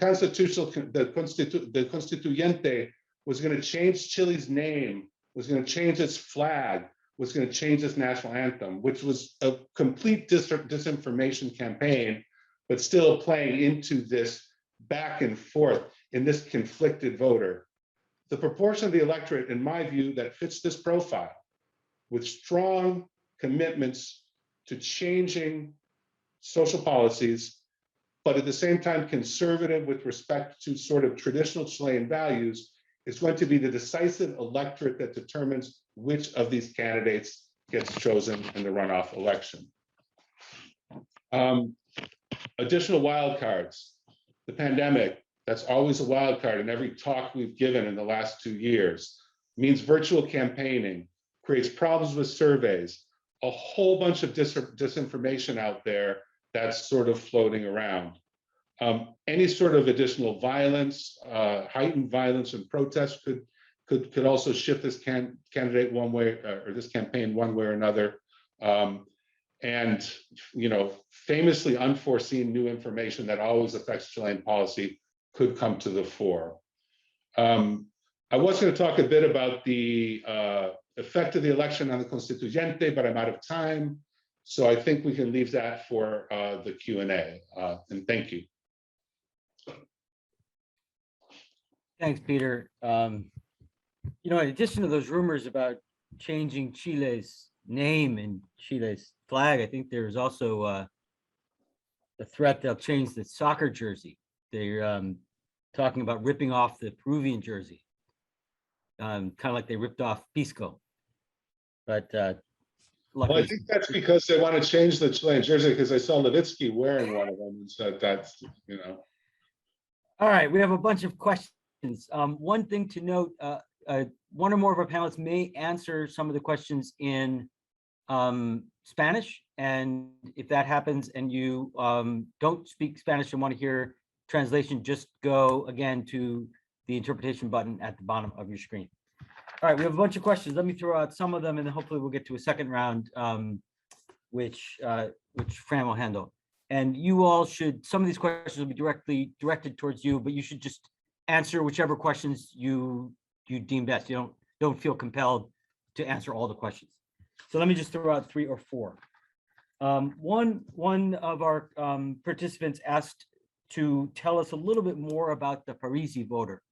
E: constituyente was going to change Chile's name, was going to change its flag, was going to change its national anthem, which was a complete disinformation campaign, but still playing into this back and forth in this conflicted voter. The proportion of the electorate, in my view, that fits this profile with strong commitments to changing social policies, but at the same time conservative with respect to sort of traditional Chilean values, is going to be the decisive electorate that determines which of these candidates gets chosen in the runoff election. Additional wildcards. The pandemic, that's always a wild card in every talk we've given in the last 2 years. Means virtual campaigning, creates problems with surveys, a whole bunch of disinformation out there that's sort of floating around. Any sort of additional violence, heightened violence and protest could also shift this candidate one way, or this campaign one way or another. And famously unforeseen new information that always affects Chilean policy could come to the fore. I was going to talk a bit about the effect of the election on the constituyente, but I'm out of time. So I think we can leave that for the Q&A. And thank you.
A: Thanks, Peter. In addition to those rumors about changing Chile's name and Chile's flag, I think there's also the threat they'll change the soccer jersey. They're talking about ripping off the Peruvian jersey, kind of like they ripped off Pisco. But
E: well, I think that's because they want to change the Chilean jersey, because I saw Levitsky wearing one of them and said that's,
A: All right, we have a bunch of questions. One thing to note, one or more of our panelists may answer some of the questions in Spanish. And if that happens and you don't speak Spanish and want to hear translation, just go again to the interpretation button at the bottom of your screen. All right, we have a bunch of questions. Let me throw out some of them, and then hopefully we'll get to a second round, which Fran will handle. And you all should, some of these questions will be directed towards you, but you should just answer whichever questions you deem best. You don't feel compelled to answer all the questions. So let me just throw out 3 or 4. One of our participants asked to tell us a little bit more about the Parisi voter,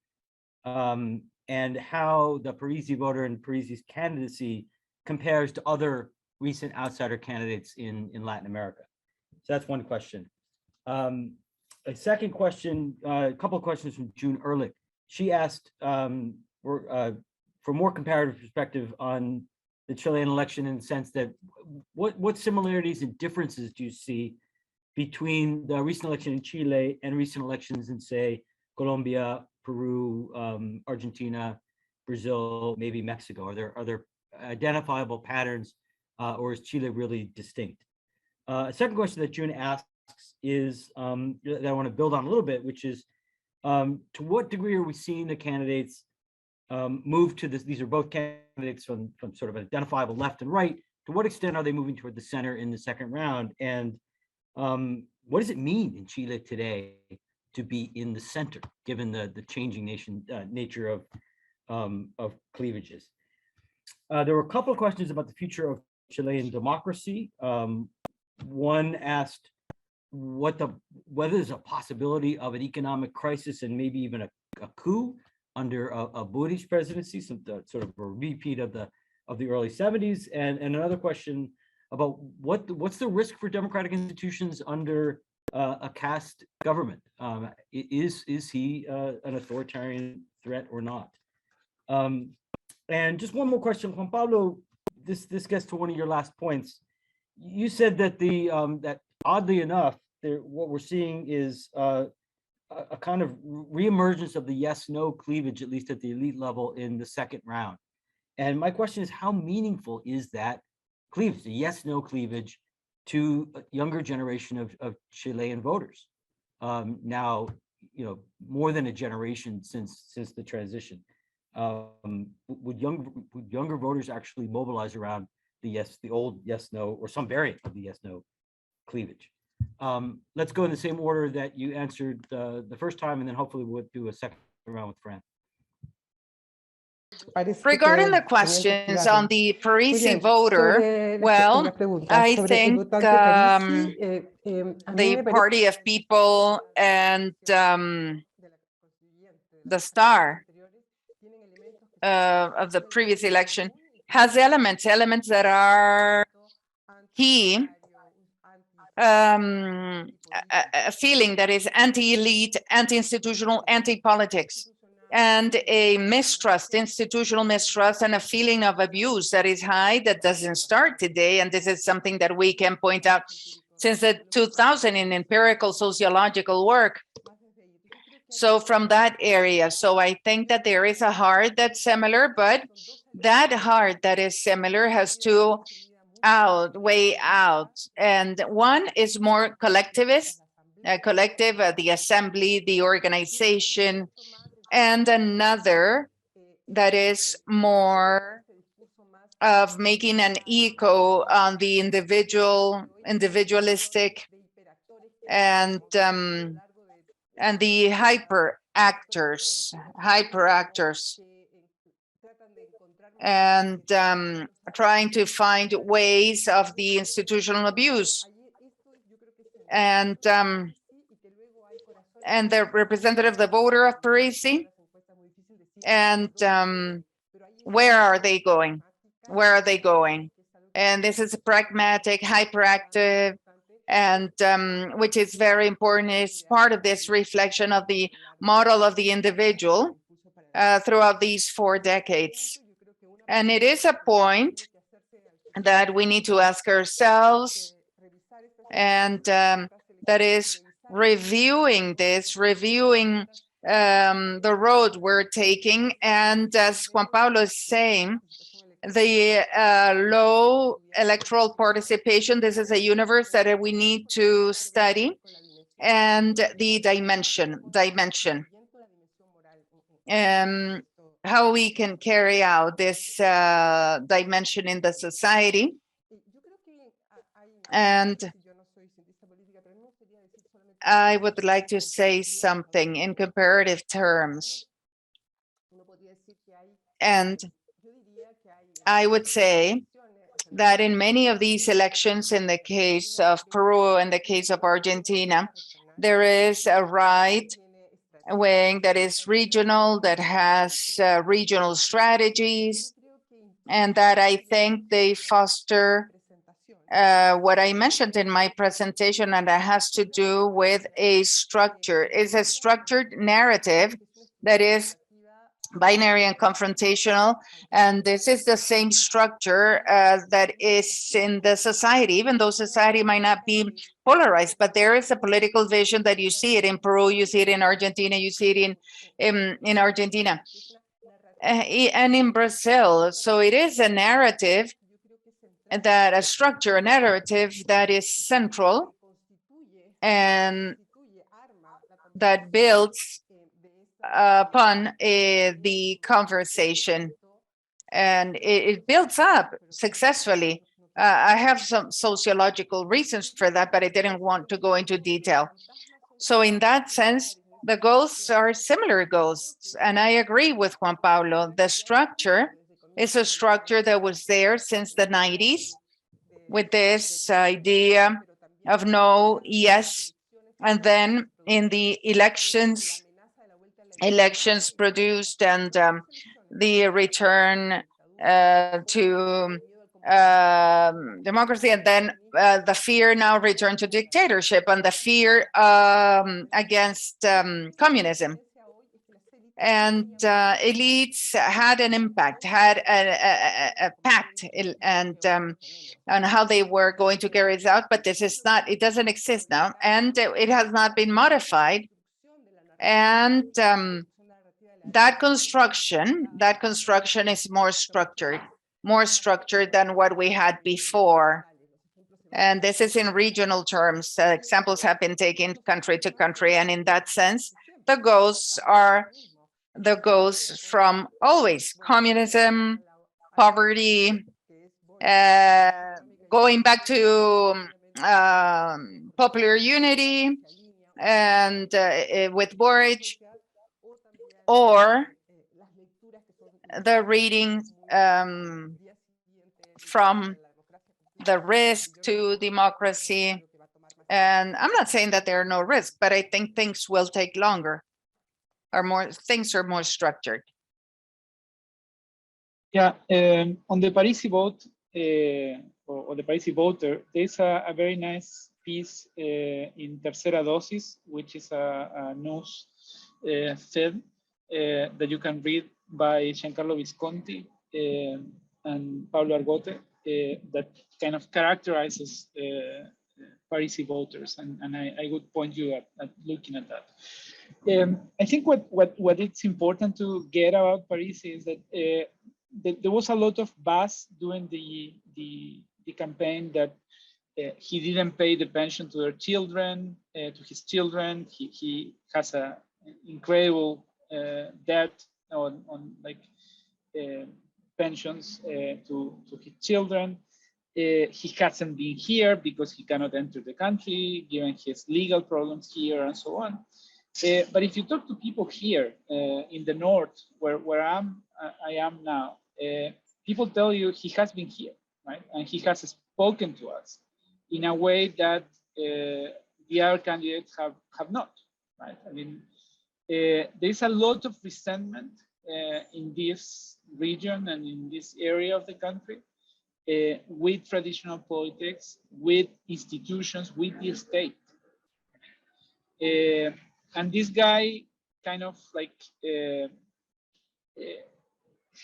A: and how the Parisi voter and Parisi's candidacy compares to other recent outsider candidates in Latin America. So that's one question. A second question, a couple of questions from June Ehrlich. She asked for more comparative perspective on the Chilean election, in the sense that what similarities and differences do you see between the recent election in Chile and recent elections in, say, Colombia, Peru, Argentina, Brazil, maybe Mexico? Are there identifiable patterns, or is Chile really distinct? A second question that June asks is that I want to build on a little bit, which is to what degree are we seeing the candidates move to this? These are both candidates from sort of identifiable left and right. To what extent are they moving toward the center in the second round? And what does it mean in Chile today to be in the center, given the changing nature of cleavages? There were a couple of questions about the future of Chilean democracy. One asked whether there's a possibility of an economic crisis and maybe even a coup under a Bush presidency, sort of a repeat of the early 70s, and another question about what's the risk for democratic institutions under a caste government? Is he an authoritarian threat or not? And just one more question, Juan Pablo. This gets to one of your last points. You said that that oddly enough, what we're seeing is a kind of reemergence of the yes/no cleavage, at least at the elite level, in the second round. And my question is, how meaningful is that cleavage, the yes/no cleavage, to a younger generation of Chilean voters? Now, more than a generation since the transition. Would younger voters actually mobilize around the old yes/no, or some variant of the yes/no cleavage? Let's go in the same order that you answered the first time, and then hopefully we'll do a second round with Fran.
F: Regarding the questions on the Parisi voter, well, I think the Party of People and the star of the previous election has elements that are key. A feeling that is anti-elite, anti-institutional, anti-politics, and a mistrust, institutional mistrust, and a feeling of abuse that is high, that doesn't start today. And this is something that we can point out since the 2000 in empirical sociological work. So from that area, so I think that there is a heart that's similar, but that heart that is similar has to way out. And one is more collectivist, collective, the assembly, the organization, and another that is more of making an echo on the individualistic, and the hyper actors, and trying to find ways of the institutional abuse. And the representative, the voter of Parisi, and where are they going? And this is pragmatic, hyperactive, and which is very important, is part of this reflection of the model of the individual throughout these 4 decades. And it is a point that we need to ask ourselves, and that is reviewing the road we're taking. And as Juan Pablo is saying, the low electoral participation, this is a universe that we need to study, and the dimension, how we can carry out this dimension in the society. And I would like to say something in comparative terms. And I would say that in many of these elections, in the case of Peru, in the case of Argentina, there is a right wing that is regional, that has regional strategies, and that I think they foster what I mentioned in my presentation, and that has to do with a structure. It's a structured narrative that is binary and confrontational, and this is the same structure that is in the society, even though society might not be polarized, but there is a political vision that you see it in Peru, you see it in Argentina, you see it in Argentina and in Brazil. So it is a narrative, that a structure, a narrative that is central and that builds upon the conversation, and it builds up successfully. I have some sociological reasons for that, but I didn't want to go into detail. So in that sense, the goals are similar goals, and I agree with Juan Pablo. The structure is a structure that was there since the 90s, with this idea of no, yes, and then in the elections produced and the return to democracy, and then the fear now returned to dictatorship, and the fear against communism. And elites had an impact, had a pact and on how they were going to carry it out, but this is not, it doesn't exist now, and it has not been modified. And that construction is more structured than what we had before. And this is in regional terms. Examples have been taken country to country, and in that sense, the goals are the goals from always: communism, poverty, going back to popular unity, and with Boric, or the reading from the risk to democracy. And I'm not saying that there are no risks, but I think things will take longer, or things are more structured.
D: Yeah, on the Parisi vote, or the Parisi voter, there's a very nice piece in Tercera Dosis, which is a news feed that you can read by Giancarlo Visconti and Pablo Argote that kind of characterizes Parisi voters, and I would point you at looking at that. I think what it's important to get about Parisi is that there was a lot of buzz during the campaign that he didn't pay the pension to their children, to his children. He has an incredible debt on like pensions to his children. He hasn't been here because he cannot enter the country, given his legal problems here and so on. But if you talk to people here in the north, where I am now, people tell you he has been here, right? And he has spoken to us in a way that the other candidates have not, right? I mean, there's a lot of resentment in this region and in this area of the country with traditional politics, with institutions, with the state. And this guy kind of like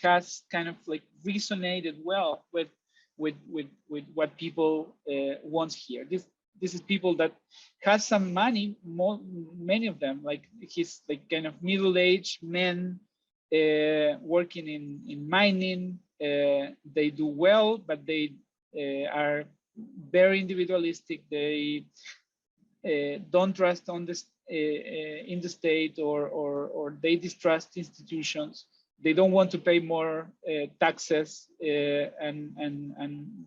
D: has kind of like resonated well with what people want here. This is people that has some money, many of them, like he's like kind of middle-aged men working in mining. They do well, but they are very individualistic. They don't trust on this in the state, or they distrust institutions. They don't want to pay more taxes, and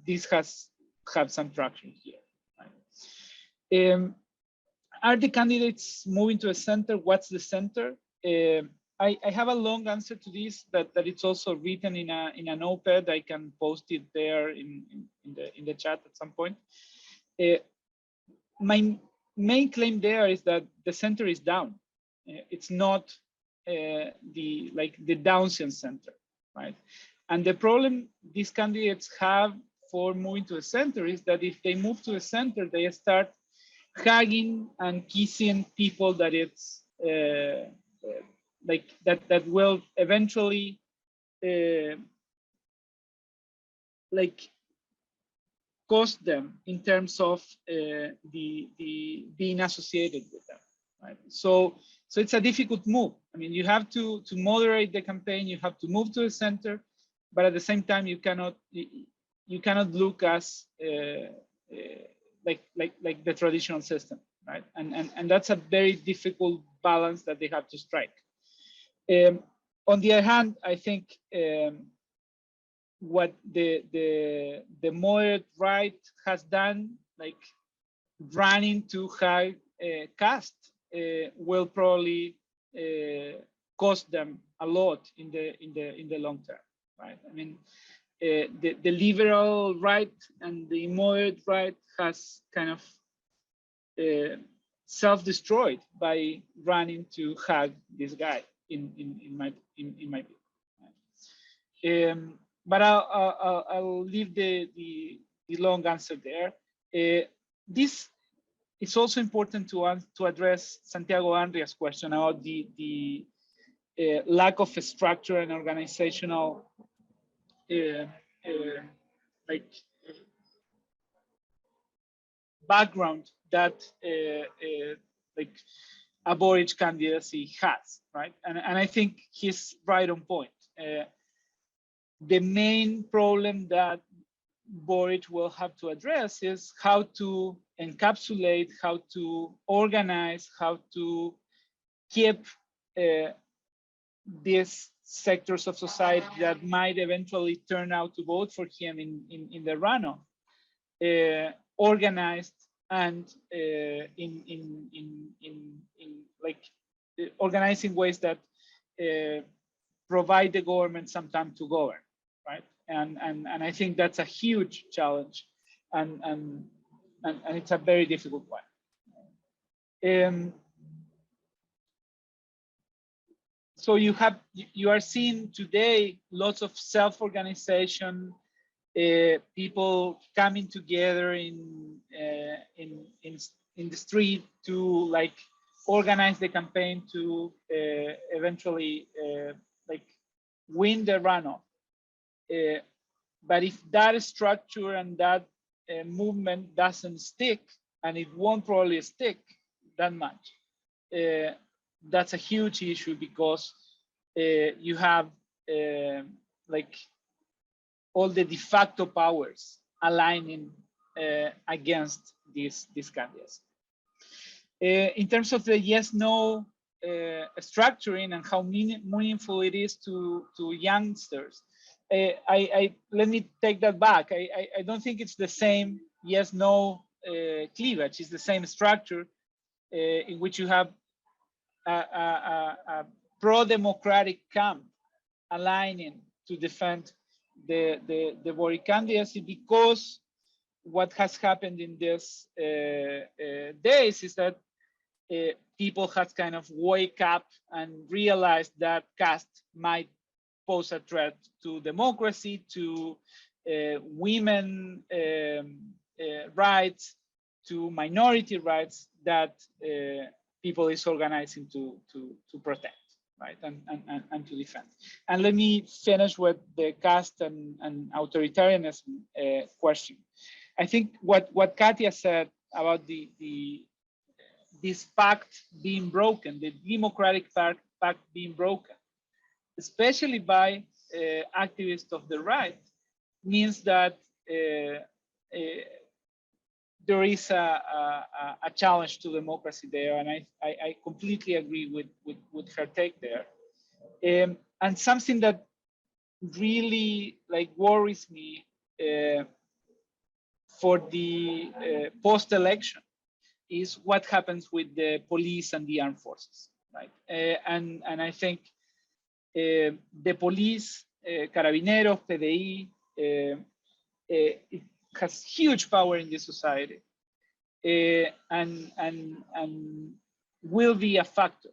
D: this has had some traction here. Right? Are the candidates moving to a center? What's the center? I have a long answer to this that it's also written in an op-ed. I can post it there in the chat at some point. My main claim there is that the center is down. It's not the Downsian center, right? And the problem these candidates have for moving to the center is that if they move to the center, they start hugging and kissing people that it's like that will eventually like cost them in terms of the being associated with them, right? So it's a difficult move. I mean, you have to moderate the campaign, you have to move to the center, but at the same time you cannot look as like the traditional system, right? And that's a very difficult balance that they have to strike. On the other hand, I think what the moderate right has done, like running too high caste, will probably cost them a lot in the long term, right? I mean, the liberal right and the moderate right has kind of self-destroyed by running to hug this guy in my view. But I'll leave the long answer there. This is also important to address Santiago Andrea's question about the lack of a structure and organizational background that like a Boric candidacy has, right? And I think he's right on point. The main problem that Boric will have to address is how to encapsulate, how to organize, how to keep these sectors of society that might eventually turn out to vote for him in the runoff organized and organizing ways that provide the government some time to govern, right? And I think that's a huge challenge, and it's a very difficult one. So you are seeing today lots of self-organization, people coming together in the street to like organize the campaign to eventually like win the runoff. But if that structure and that movement doesn't stick, and it won't probably stick that much, that's a huge issue, because you have like all the de facto powers aligning against these candidates. In terms of the yes/no structuring and how meaningful it is to youngsters, let me take that back. I don't think it's the same yes/no cleavage. It's the same structure in which you have a pro-democratic camp aligning to defend the Boric candidacy, because what has happened in these days is that people has kind of wake up and realized that caste might pose a threat to democracy, to women rights, to minority rights that people is organizing to protect, right, and to defend. And let me finish with the caste and authoritarianism question. I think what Kathya said about this pact being broken, the democratic pact being broken, especially by activists of the right, means that there is a challenge to democracy there, and I completely agree with her take there. And something that really like worries me for the post-election is what happens with the police and the armed forces, right? And I think the police, Carabineros, PDI, it has huge power in this society, and will be a factor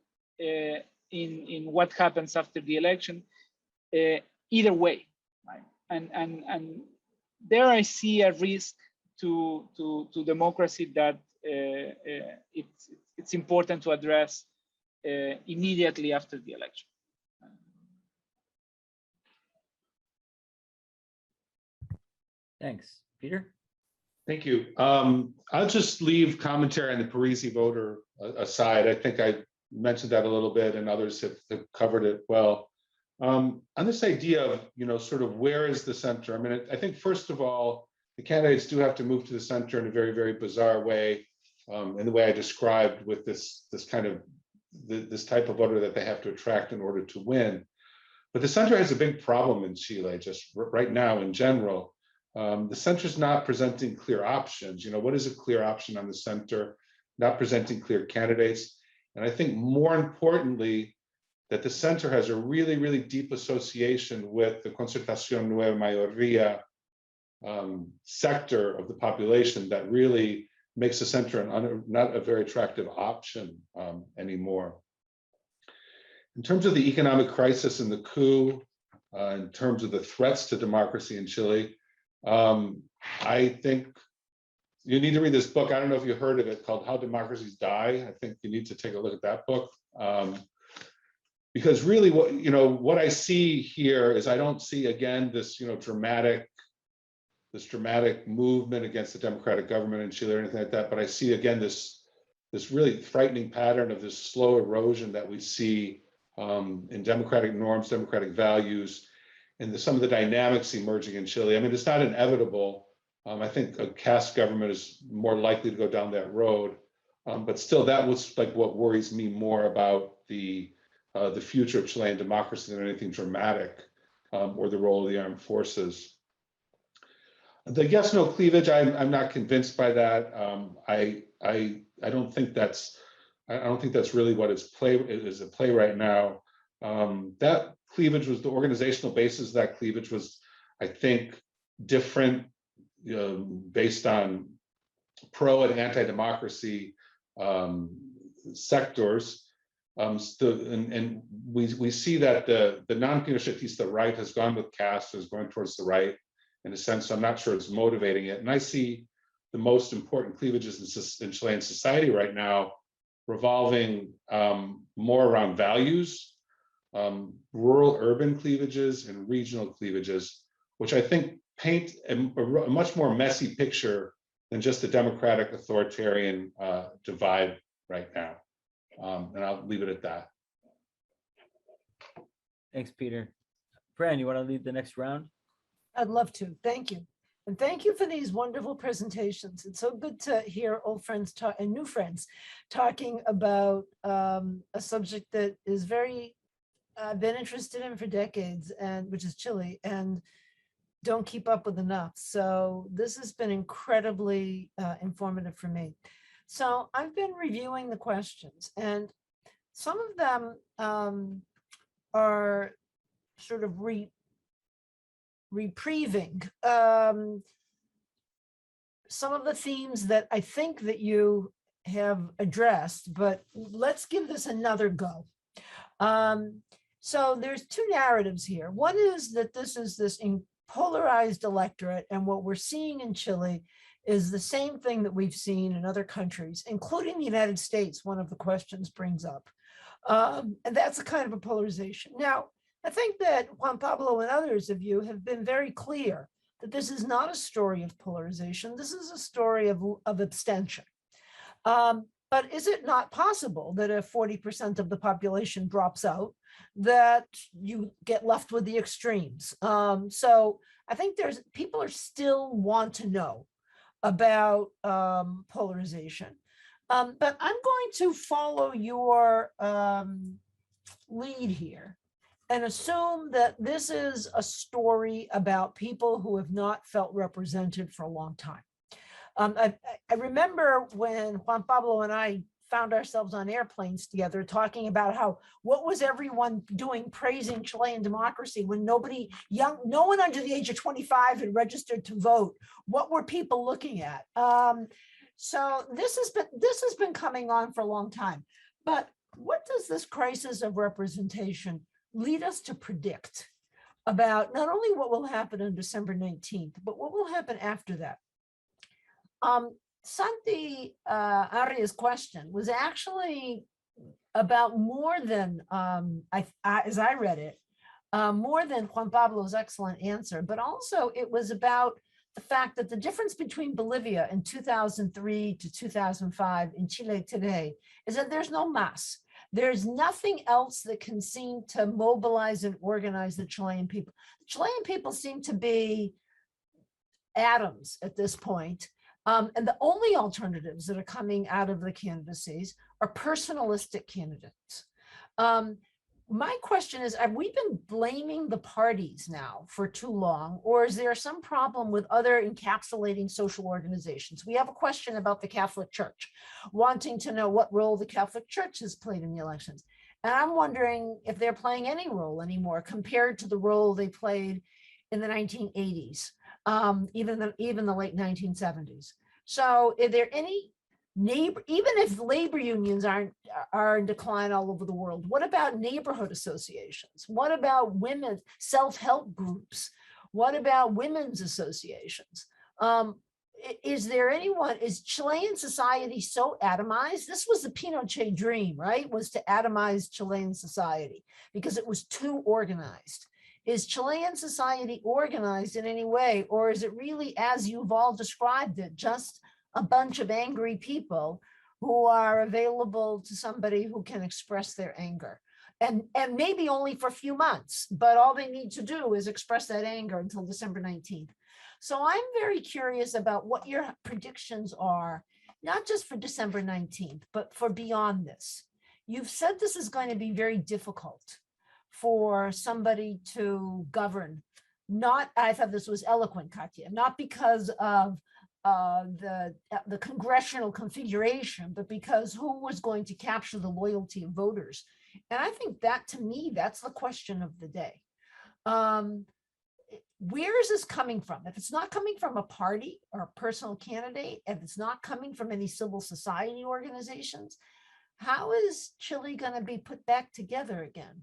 D: in what happens after the election, either way, right? And there I see a risk to democracy that it's important to address immediately after the election.
A: Thanks. Peter?
E: Thank you. I'll just leave commentary on the Parisi voter aside. I think I mentioned that a little bit, and others have covered it well. On this idea of, sort of where is the center? I mean, I think first of all, the candidates do have to move to the center in a very, very bizarre way, in the way I described, with this kind of this type of voter that they have to attract in order to win. But the center has a big problem in Chile, just right now in general. The center is not presenting clear options. What is a clear option on the center? Not presenting clear candidates. And I think more importantly, that the center has a really, really deep association with the Concertación Nueva Mayoría sector of the population that really makes the center not a very attractive option anymore. In terms of the economic crisis and the coup, in terms of the threats to democracy in Chile, I think you need to read this book. I don't know if you heard of it, called How Democracies Die. I think you need to take a look at that book. Because really what I see here is I don't see, again, this dramatic movement against the democratic government in Chile or anything like that, but I see again this really frightening pattern of this slow erosion that we see in democratic norms, democratic values, and some of the dynamics emerging in Chile. I mean, it's not inevitable. I think a caste government is more likely to go down that road, but still, that was like what worries me more about the future of Chilean democracy than anything dramatic, or the role of the armed forces. The yes/no cleavage, I'm not convinced by that. I don't think that's really what is at play right now. That cleavage was the organizational basis of that cleavage was, I think, different based on pro and anti-democracy sectors. And we see that the non-Pinochetista right has gone with caste, is going towards the right in a sense. So I'm not sure it's motivating it. And I see the most important cleavages in Chilean society right now revolving more around values, rural urban cleavages and regional cleavages, which I think paint a much more messy picture than just a democratic authoritarian divide right now. And I'll leave it at that.
A: Thanks, Peter. Fran, you want to lead the next round?
B: I'd love to. Thank you. And thank you for these wonderful presentations. It's so good to hear old friends talk and new friends talking about a subject that is very been interested in for decades, and which is Chile, and don't keep up with enough. So this has been incredibly informative for me. So I've been reviewing the questions, and some of them are sort of reprieving some of the themes that I think that you have addressed, but let's give this another go. So there's two narratives here. One is that this is this polarized electorate, and what we're seeing in Chile is the same thing that we've seen in other countries, including the United States, one of the questions brings up. And that's a kind of a polarization. Now, I think that Juan Pablo and others of you have been very clear that this is not a story of polarization. This is a story of abstention. But is it not possible that if 40% of the population drops out, that you get left with the extremes? So I think people are still want to know about polarization. But I'm going to follow your lead here and assume that this is a story about people who have not felt represented for a long time. I remember when Juan Pablo and I found ourselves on airplanes together talking about what was everyone doing praising Chilean democracy when no one under the age of 25 had registered to vote. What were people looking at? So this has been coming on for a long time. But what does this crisis of representation lead us to predict about not only what will happen on December 19th, but what will happen after that? Santi Arias' question was actually about more than, as I read it, more than Juan Pablo's excellent answer, but also it was about the fact that the difference between Bolivia in 2003 to 2005 in Chile today is that there's no mass. There's nothing else that can seem to mobilize and organize the Chilean people. The Chilean people seem to be atoms at this point. And the only alternatives that are coming out of the candidacies are personalistic candidates. My question is, have we been blaming the parties now for too long, or is there some problem with other encapsulating social organizations? We have a question about the Catholic Church, wanting to know what role the Catholic Church has played in the elections. And I'm wondering if they're playing any role anymore compared to the role they played in the 1980s, even the late 1970s. So are there any even if labor unions are in decline all over the world, what about neighborhood associations? What about women self-help groups? What about women's associations? Is Chilean society so atomized? This was the Pinochet dream, right? Was to atomize Chilean society because it was too organized. Is Chilean society organized in any way, or is it really, as you've all described it, just a bunch of angry people who are available to somebody who can express their anger? And maybe only for a few months, but all they need to do is express that anger until December 19th. So I'm very curious about what your predictions are, not just for December 19th, but for beyond this. You've said this is going to be very difficult for somebody to govern. I thought this was eloquent, Kathya, not because of the congressional configuration, but because who was going to capture the loyalty of voters? And I think that, to me, that's the question of the day. Where is this coming from? If it's not coming from a party or a personal candidate, if it's not coming from any civil society organizations, how is Chile going to be put back together again?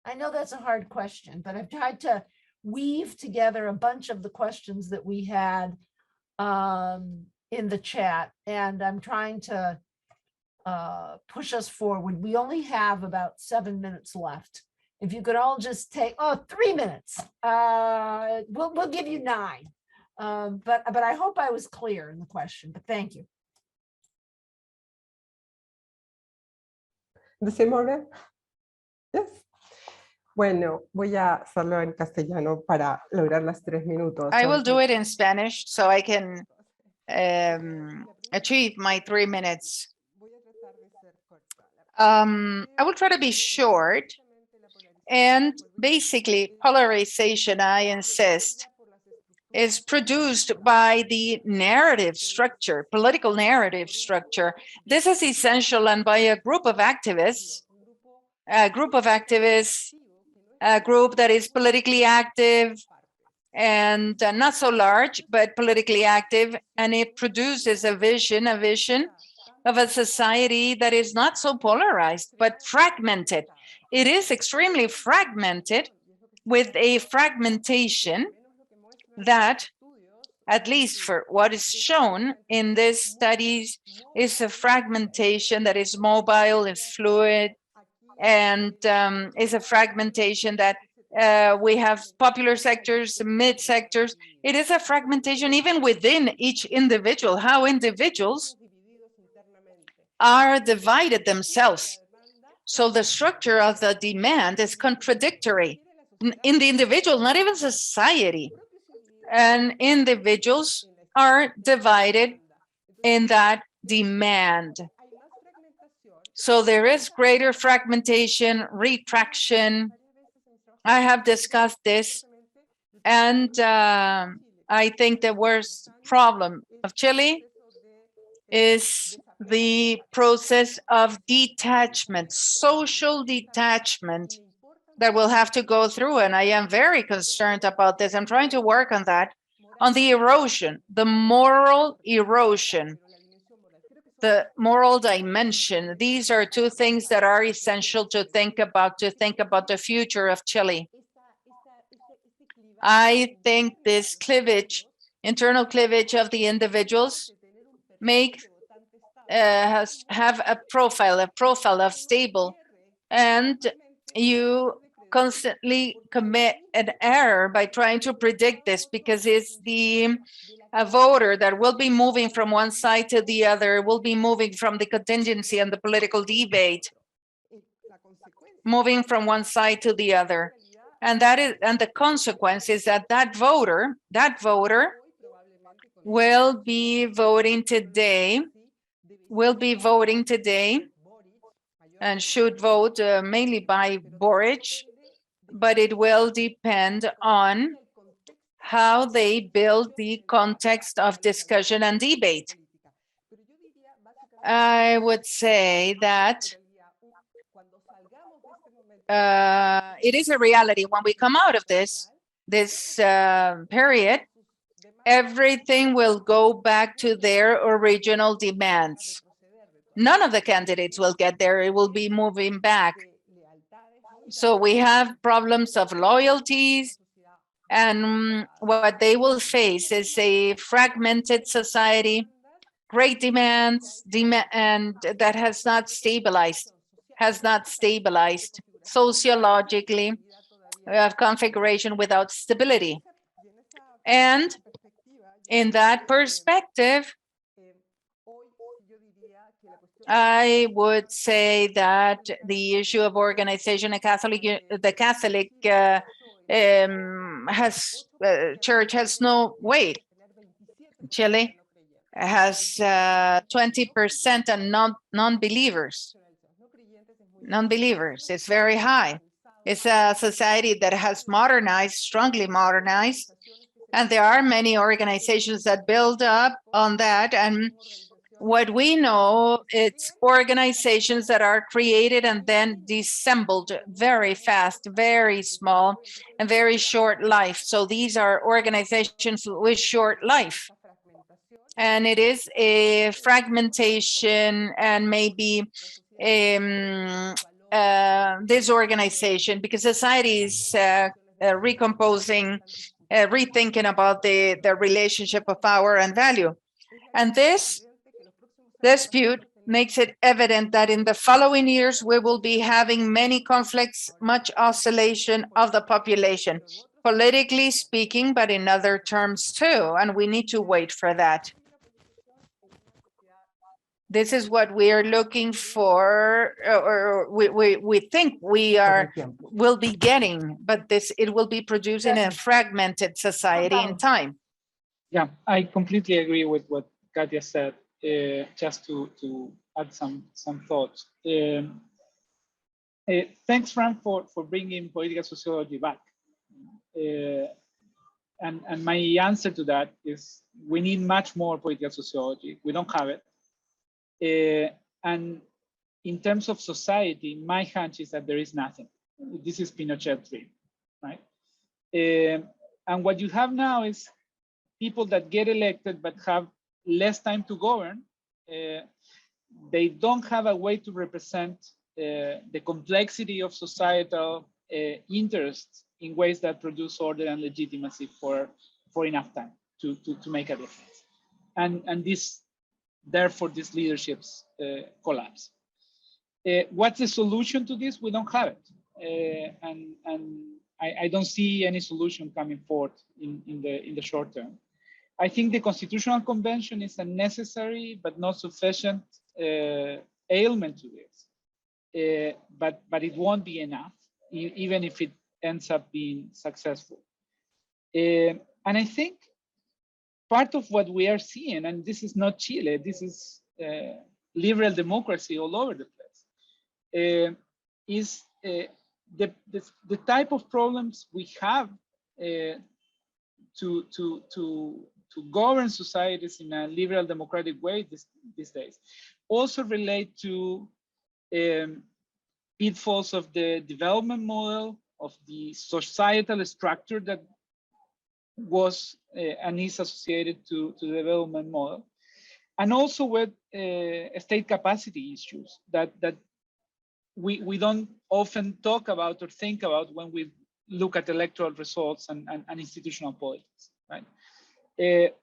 B: I know that's a hard question, but I've tried to weave together a bunch of the questions that we had in the chat, and I'm trying to push us forward. We only have about 7 minutes left. If you could all just take 3 minutes, we'll give you 9. But I hope I was clear in the question. But thank you.
C: The same order? Yes. Bueno, voy a hacerlo en castellano para lograr las 3 minutos.
F: I will do it in Spanish so I can achieve my 3 minutes. I will try to be short. And basically, polarization, I insist, is produced by the narrative structure, political narrative structure. This is essential, and by a group of activists, a group that is politically active and not so large, but politically active, and it produces a vision of a society that is not so polarized, but fragmented. It is extremely fragmented, with a fragmentation that, at least for what is shown in these studies, is a fragmentation that is mobile, is fluid, and is a fragmentation that we have popular sectors, mid sectors. It is a fragmentation even within each individual, how individuals are divided themselves. So the structure of the demand is contradictory in the individual, not even society. And individuals are divided in that demand. So there is greater fragmentation, retraction. I have discussed this, and I think the worst problem of Chile is the process of detachment, social detachment that we'll have to go through. And I am very concerned about this. I'm trying to work on that, on the erosion, the moral erosion, the moral dimension. These are two things that are essential to think about the future of Chile. I think this cleavage, internal cleavage of the individuals have a profile of stable, and you constantly commit an error by trying to predict this, because it's a voter that will be moving from one side to the other, will be moving from the contingency and the political debate, moving from one side to the other. And the consequence is that voter will be voting today, and should vote mainly by Boric, but it will depend on how they build the context of discussion and debate. I would say that it is a reality when we come out of this period, everything will go back to their original demands. None of the candidates will get there. It will be moving back. So we have problems of loyalties, and what they will face is a fragmented society, great demands, and that has not stabilized sociologically. We have configuration without stability. And in that perspective, I would say that the issue of organization, the Catholic church has no weight. Chile has 20% of non-believers. Non-believers, it's very high. It's a society that has modernized, strongly modernized, and there are many organizations that build up on that. And what we know, it's organizations that are created and then disassembled very fast, very small, and very short life. So these are organizations with short life. And it is a fragmentation and maybe disorganization, because society is recomposing, rethinking about the relationship of power and value. And this dispute makes it evident that in the following years, we will be having many conflicts, much oscillation of the population, politically speaking, but in other terms too, and we need to wait for that. This is what we are looking for, or we think will be getting, but it will be produced in a fragmented society in time.
D: Yeah, I completely agree with what Kathya said. Just to add some thoughts. Thanks, Frank, for bringing political sociology back. And my answer to that is we need much more political sociology. We don't have it. And in terms of society, my hunch is that there is nothing. This is Pinochet dream, right? And what you have now is people that get elected but have less time to govern. They don't have a way to represent the complexity of societal interests in ways that produce order and legitimacy for enough time to make a difference. And therefore these leaderships collapse. What's the solution to this? We don't have it. And I don't see any solution coming forth in the short term. I think the Constitutional Convention is a necessary but not sufficient ailment to this. But it won't be enough, even if it ends up being successful. And I think part of what we are seeing, and this is not Chile, this is liberal democracy all over the place, is the type of problems we have to govern societies in a liberal democratic way these days also relate to pitfalls of the development model, of the societal structure that was and is associated to the development model, and also with state capacity issues that we don't often talk about or think about when we look at electoral results and institutional politics, right?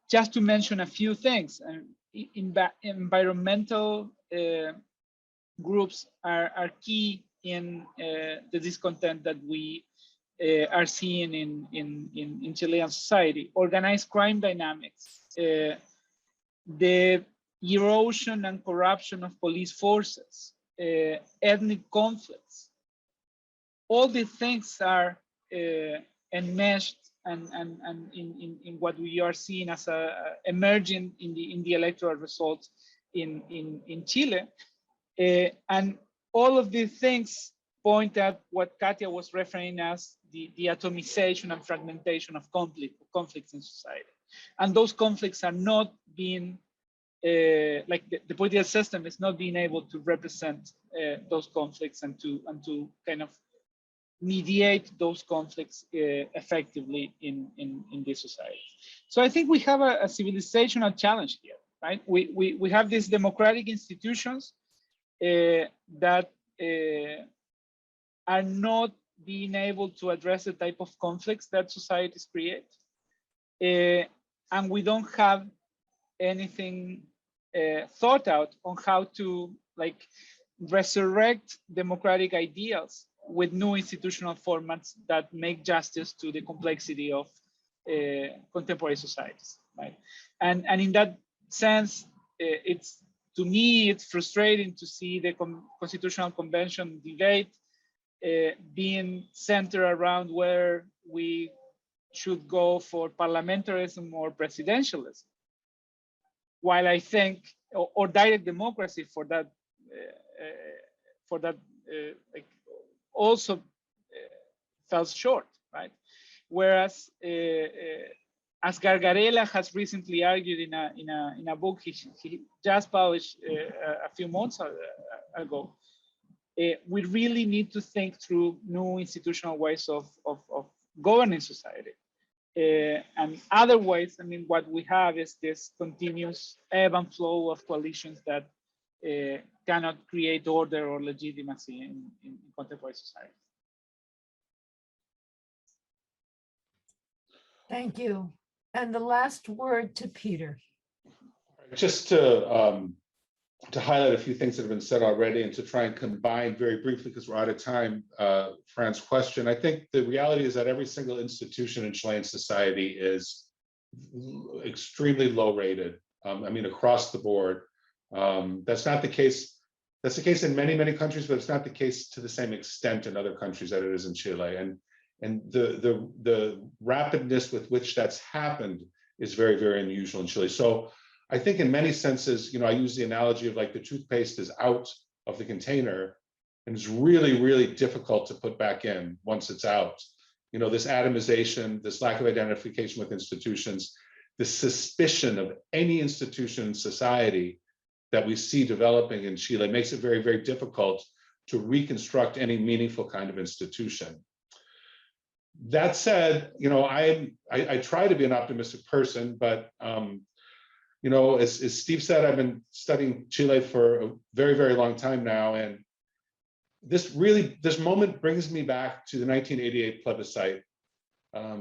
D: Just to mention a few things, environmental groups are key in the discontent that we are seeing in Chilean society. Organized crime dynamics, the erosion and corruption of police forces, ethnic conflicts. All these things are enmeshed and in what we are seeing as emerging in the electoral results in Chile. And all of these things point at what Kathya was referring as the atomization and fragmentation of conflicts in society. And those conflicts are not being, like the political system is not being able to represent those conflicts and to kind of mediate those conflicts effectively in this society. So I think we have a civilizational challenge here, right? We have these democratic institutions that are not being able to address the type of conflicts that societies create. And we don't have anything thought out on how to like resurrect democratic ideals with new institutional formats that make justice to the complexity of contemporary societies, right? And in that sense, it's, to me, it's frustrating to see the Constitutional Convention debate being centered around where we should go for parliamentarism or presidentialism. While I think, or direct democracy for that, like also fell short, right? Whereas, as Gargarella has recently argued in a book he just published a few months ago, we really need to think through new institutional ways of governing society. And otherwise, I mean, what we have is this continuous ebb and flow of coalitions that cannot create order or legitimacy in contemporary society.
B: Thank you. And the last word to Peter.
E: Just to highlight a few things that have been said already and to try and combine very briefly, because we're out of time, Fran's question. I think the reality is that every single institution in Chilean society is extremely low rated. I mean, across the board. That's not the case. That's the case in many, many countries, but it's not the case to the same extent in other countries that it is in Chile. And the rapidness with which that's happened is very, very unusual in Chile. So I think in many senses, you know, I use the analogy of like the toothpaste is out of the container and it's really, really difficult to put back in once it's out. You know, this atomization, this lack of identification with institutions, the suspicion of any institution in society that we see developing in Chile makes it very, very difficult to reconstruct any meaningful kind of institution. That said, you know, I try to be an optimistic person, but you know, as Steve said, I've been studying Chile for a very, very long time now, and this moment brings me back to the 1988 plebiscite,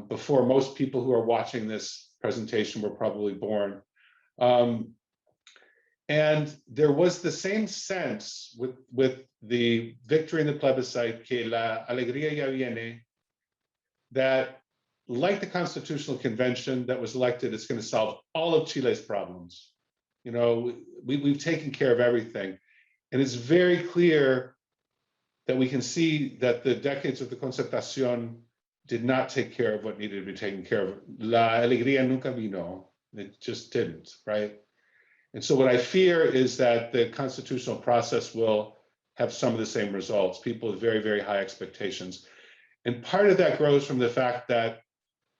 E: before most people who are watching this presentation were probably born. And there was the same sense with the victory in the plebiscite, que la alegría ya viene, that like the Constitutional Convention that was elected, it's going to solve all of Chile's problems. You know, we've taken care of everything. And it's very clear that we can see that the decades of the Concertación did not take care of what needed to be taken care of. La alegría nunca vino. It just didn't, right? And so what I fear is that the constitutional process will have some of the same results, people with very, very high expectations. And part of that grows from the fact that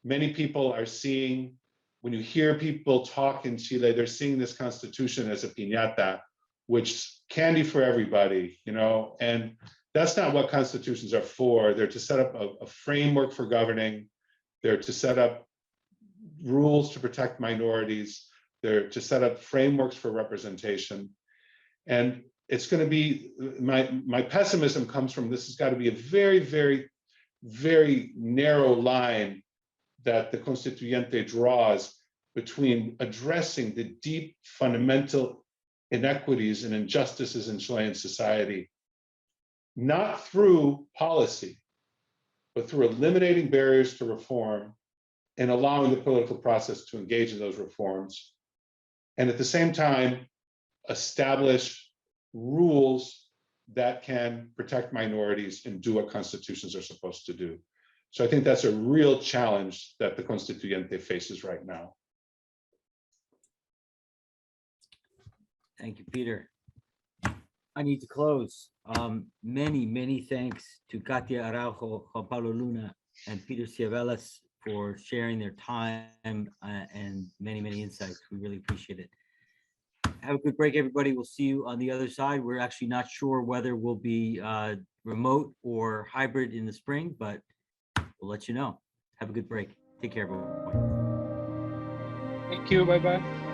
E: many people are seeing, when you hear people talk in Chile, they're seeing this constitution as a piñata, which is candy for everybody, you know, and that's not what constitutions are for. They're to set up a framework for governing. They're to set up rules to protect minorities. They're to set up frameworks for representation. And it's going to be, my pessimism comes from this has got to be a very, very, very narrow line that the Constituyente draws between addressing the deep fundamental inequities and injustices in Chilean society, not through policy, but through eliminating barriers to reform and allowing the political process to engage in those reforms. And at the same time, establish rules that can protect minorities and do what constitutions are supposed to do. So I think that's a real challenge that the Constituyente faces right now.
A: Thank you, Peter. I need to close. Many, many thanks to Kathya, Araujo, Juan Pablo Luna, and Peter Siavelis for sharing their time and many, many insights. We really appreciate it. Have a good break, everybody. We'll see you on the other side. We're actually not sure whether we'll be remote or hybrid in the spring, but we'll let you know. Have a good break. Take care, everyone.
D: Thank you. Bye-bye.